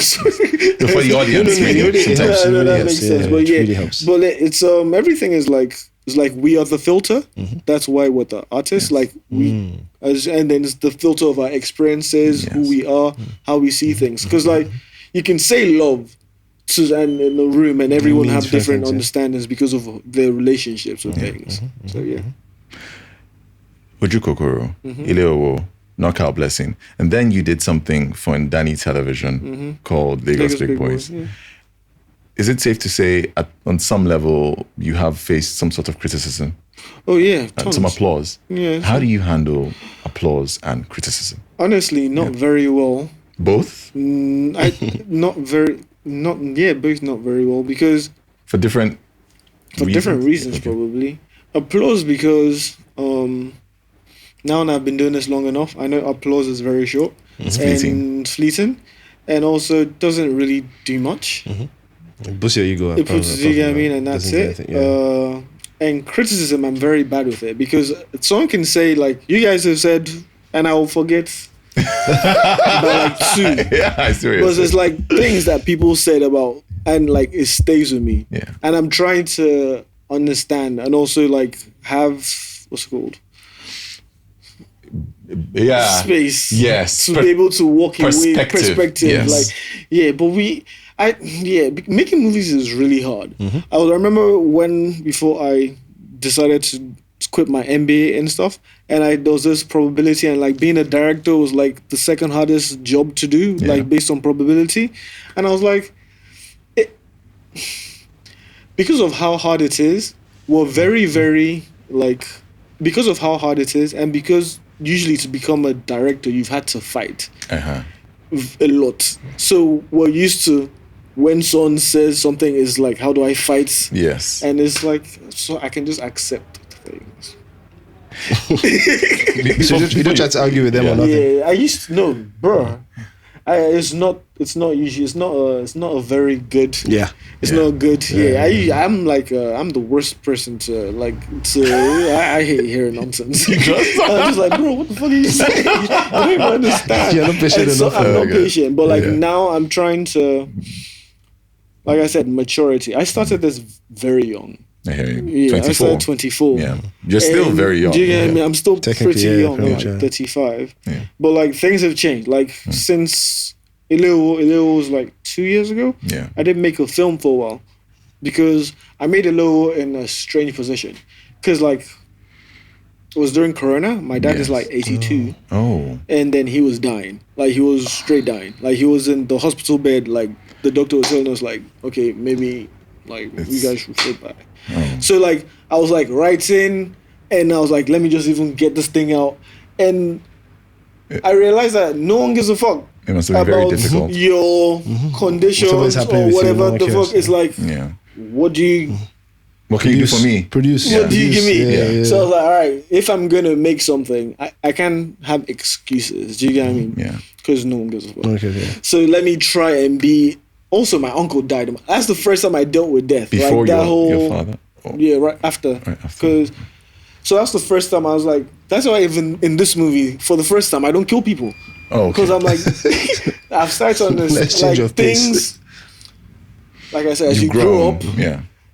For the audience, that makes sense. But really helps. But it's everything is like we are the filter. That's why we're the artists. Like we, and then it's the filter of our experiences, who we are, how we see things. Because like you can say love. And in the room, and everyone have different understandings because of their relationships with things. So Oju Kokoro, Ileowo, Knockout Blessing, and then you did something for Ndani Television called Lagos Big Boys. Is it safe to say, on some level, you have faced some sort of criticism? Oh yeah, and some applause. Yeah. How do you handle applause and criticism? Honestly, not very well. Both? Both not very well because for different reasons probably. Applause because now I've been doing this long enough. I know applause is very short and fleeting, and also doesn't really do much. It boosts your ego. It puts you know what I mean, and that's it. And criticism, I'm very bad with it because someone can say like you guys have said, and I will forget. But like two, I see. Because there's like things that people said about, and like it stays with me. Yeah. And I'm trying to understand and also like have what's it called? Space. Yes. To be able to walk away. Perspective. Yes. Like but making movies is really hard. I remember before I decided to quit my MBA and stuff, and there was this probability, and like being a director was like the second hardest job to do, like based on probability. And I was like, because of how hard it is, we're very, very like, because of how hard it is, and because usually to become a director, you've had to fight a lot. So we're used to when someone says something is like, how do I fight? Yes. And it's like, so I can just accept things. So you don't try to argue with them or nothing? Yeah, I used to know, bro. It's not usually. It's not a very good. Yeah. It's not good. I'm like I'm the worst person to like to. I hate hearing nonsense. I'm just like, bro, what the fuck are you saying? I don't even understand. You're not patient enough. I'm not patient, but like now I'm trying to. Like I said, maturity. I started this very young. I hear you. Yeah, 24. I started 24. Yeah, you're still very young. Do you get what I mean? I'm still pretty young, like much, 35. Yeah. But like things have changed. Like since Ileo was like 2 years ago. Yeah, I didn't make a film for a while because I made Ileo in a strange position. Because like it was during Corona. My dad is like 82. Oh. And then he was dying. Like he was straight dying. Like he was in the hospital bed. Like the doctor was telling us like, okay, maybe like you guys should flip back. Oh. So like I was like writing, and I was like, let me just even get this thing out, and I realized that no one gives a fuck. It must have been very difficult. Your conditions or whatever the fuck. It's like, what can you do for me? Produce. What do you give me? Yeah. So I was like, all right, if I'm gonna make something, I can't have excuses. Do you get what I mean? Yeah. Because no one gives a fuck. Okay. So let me try and be. Also, my uncle died. That's the first time I dealt with death. Before like that your father? Oh. Yeah, right after. So that's the first time I was like, that's why even in this movie, for the first time, I don't kill people. Oh, because I'm like, I've started to understand like things. Like I said, as you grow up,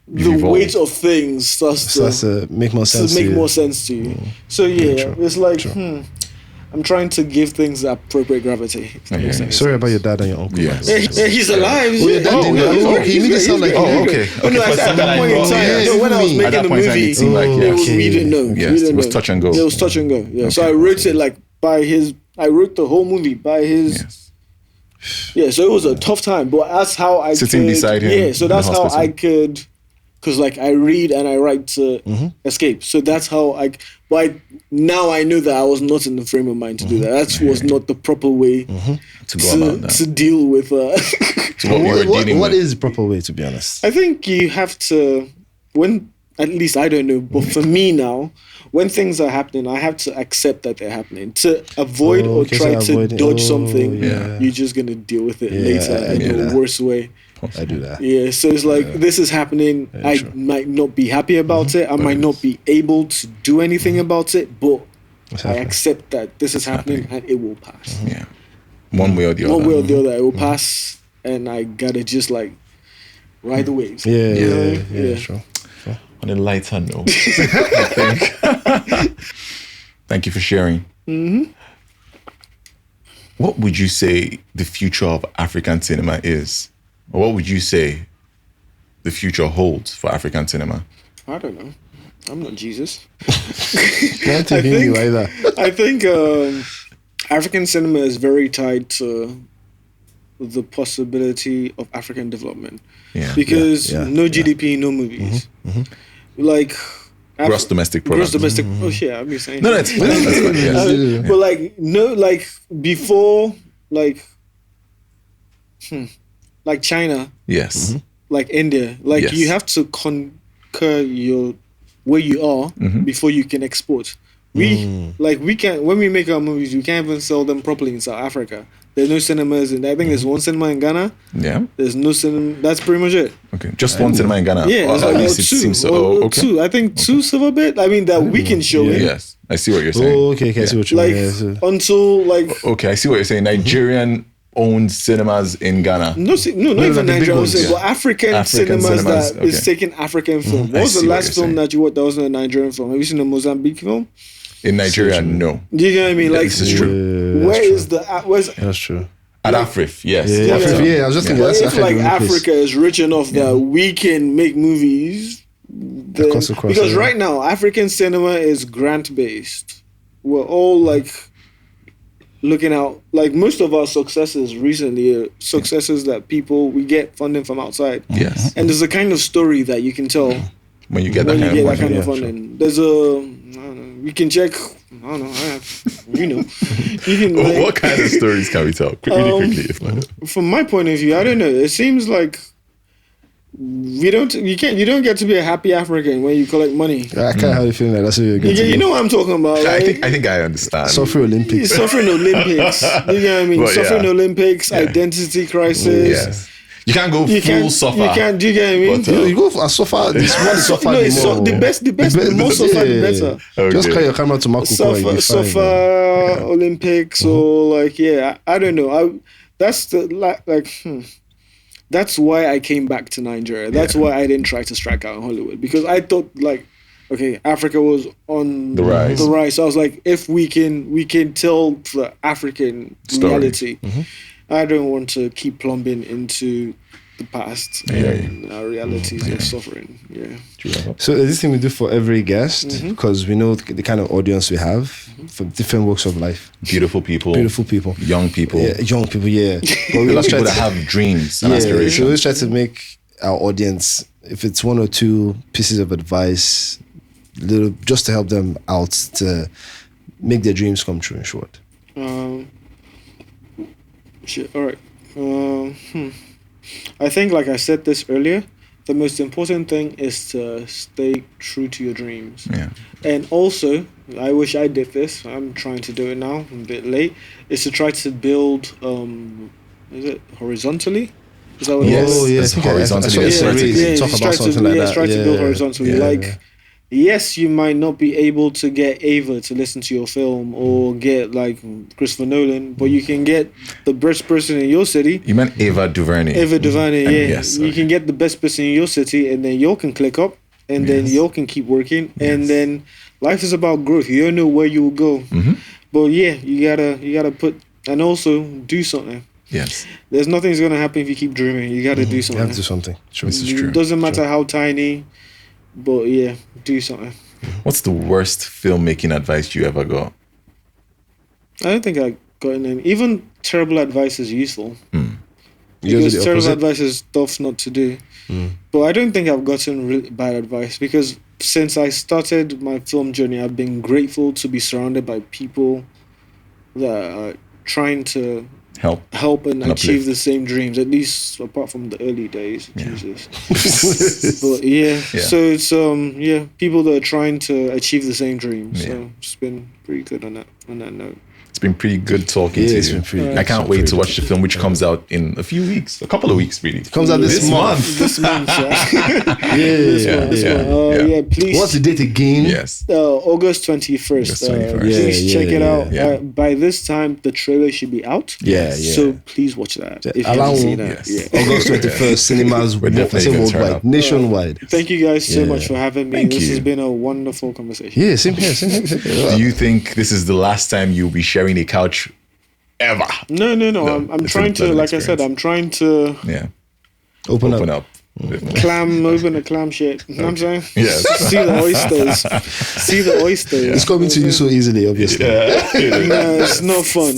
the weight of things starts to make more sense. To you. So it's like, I'm trying to give things the appropriate gravity. Sorry about your dad and your uncle. Yes. He's alive. He made it sound like okay. At that point in time, when I was making the movie, we didn't know. Yes, it was touch and go. It was touch and go. Yeah. So I wrote it like I wrote the whole movie by his Yeah, so it was a tough time, but that's how I sitting beside him. Yeah, so that's how hospital. I could, because like I read and I write to escape. So that's how now I knew that I was not in the frame of mind to do that. That was not the proper way to go about that. to deal with. So what is the proper way, to be honest? I think you have to, at least I don't know, but for me now, when things are happening, I have to accept that they're happening. To avoid or try to dodge something, you're just going to deal with it later in a worse way. I do that. Yeah, so it's like, this is happening. I might not be happy about it. I might not be able to do anything about it, but I accept that this is happening and it will pass. Yeah. One way or the other. One way or the other, it will pass. And I got to just like ride the waves. Yeah, sure. On a lighter note, I think. Thank you for sharing. What would you say the future of African cinema is? Or what would you say the future holds for African cinema? I don't know. I'm not Jesus. Can't tell you either. I think African cinema is very tied to the possibility of African development. Because no GDP, no movies. Like gross domestic product. Gross domestic. Oh shit, I'll be saying. No, it's fine. But like before like China. Yes. Like India. Like you have to conquer where you are before you can export. We can't, when we make our movies, we can't even sell them properly in South Africa. There's no cinemas, and I think there's one cinema in Ghana. Yeah. There's no cinema. That's pretty much it. Okay. Just one cinema in Ghana. Yeah. At least it seems so. Okay. Two. I think two silver bit. I mean, that we can show it. Yes. I see what you're saying. Oh, okay. I see what you mean. Until like. Okay, I see what you're saying. Nigerian owned cinemas in Ghana. Not even Nigerian. But African cinemas that is taking African film. What was the last film that you watched that wasn't a Nigerian film? Have you seen the Mozambique film? In Nigeria, no. Do you know what I mean? Like, this is true. Where's that's true. At Afrif, yes. I was just thinking that's if like Africa is rich enough that we can make movies, then, because right now African cinema is grant based. We're all like looking out, like most of our successes recently are successes that we get funding from outside. Yes. And there's a kind of story that you can tell when you get that kind of funding. There's we can check. I don't know. You can. Like, what kind of stories can we tell? Really quickly, from my point of view, I don't know. It seems like you don't get to be a happy African when you collect money. I can't have you feeling like that's what you're getting. You know what I'm talking about. Right? I think I understand. Suffering Olympics. You know what I mean? Suffering Olympics, identity crisis. Yes. You can't go full suffer. You can't. Do you get what I mean? But, you go for a suffer. This one suffer. No, the best. The more suffer, the better. Okay. Just carry your camera to Marco. Suffer Olympics or like I don't know. That's the that's why I came back to Nigeria. That's why I didn't try to strike out in Hollywood, because I thought like, okay, Africa was on the rise. So I was like, if we can tell the African reality. I don't want to keep plumbing into the past and our realities of suffering. Yeah. So there's this thing we do for every guest, because we know the kind of audience we have from different walks of life. Beautiful people. Young people. Yeah, young people, yeah. But we always try to have dreams and aspirations. So we always try to make our audience, if it's one or two pieces of advice, just to help them out to make their dreams come true, in short. All right. I think, like I said this earlier, the most important thing is to stay true to your dreams. Yeah. And also, I wish I did this. I'm trying to do it now. I'm a bit late. Is to try to build. Is it horizontally? Is that what it is? Oh yes, horizontally. Try to build horizontally. Yes, you might not be able to get Ava to listen to your film or get like Christopher Nolan, but you can get the best person in your city. You meant Ava DuVernay. Ava DuVernay, yeah. Yes, you can get the best person in your city, and then you can click up, and then you can keep working, and then life is about growth. You don't know where you will go, but you gotta put, and also do something. Yes. There's nothing's gonna happen if you keep dreaming. You gotta do something. You have to do something. True. This is true. It doesn't matter how tiny. But do something. What's the worst filmmaking advice you ever got? I don't think I gotten any. Even terrible advice is useful. Mm. Because terrible advice is stuff not to do. But I don't think I've gotten really bad advice, because since I started my film journey, I've been grateful to be surrounded by people that are trying to help and achieve the same dreams, at least apart from the early days. Jesus. But so it's people that are trying to achieve the same dreams. So it's been pretty good on that note. It's been pretty good talking to you. I can't wait to watch the film, which comes out in a couple of weeks, really. It comes out this month. This month, please. What's the date again? Yes. August 21st. Please check it out. By this time, the trailer should be out. So please watch that. If you haven't seen that. August 21st, cinemas worldwide, nationwide. Thank you guys so much for having me. This has been a wonderful conversation. Yeah, same here. Do you think this is the last time you'll be sharing a couch ever? No. I'm trying to, like I said, I'm trying to open up. Open a clam shit. You know what I'm saying? Yes. See the oysters. It's coming to you so easily, obviously. No, it's not fun.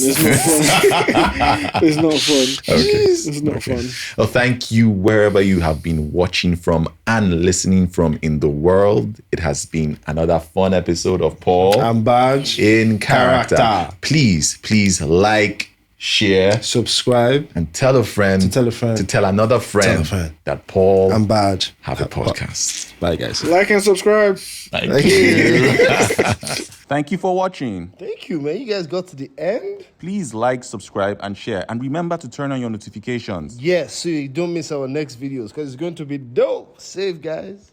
It's not fun. Okay. It's not fun. Well, thank you wherever you have been watching from and listening from in the world. It has been another fun episode of Paul and Baaj in character. Please like, share, subscribe, and tell a friend to tell another friend that Paul and Baaj have a podcast. Bye, guys. Like and subscribe. Thank you. Thank you for watching. Thank you, man. You guys got to the end. Please like, subscribe, and share. And remember to turn on your notifications. Yes, so you don't miss our next videos, because it's going to be dope. Save, guys.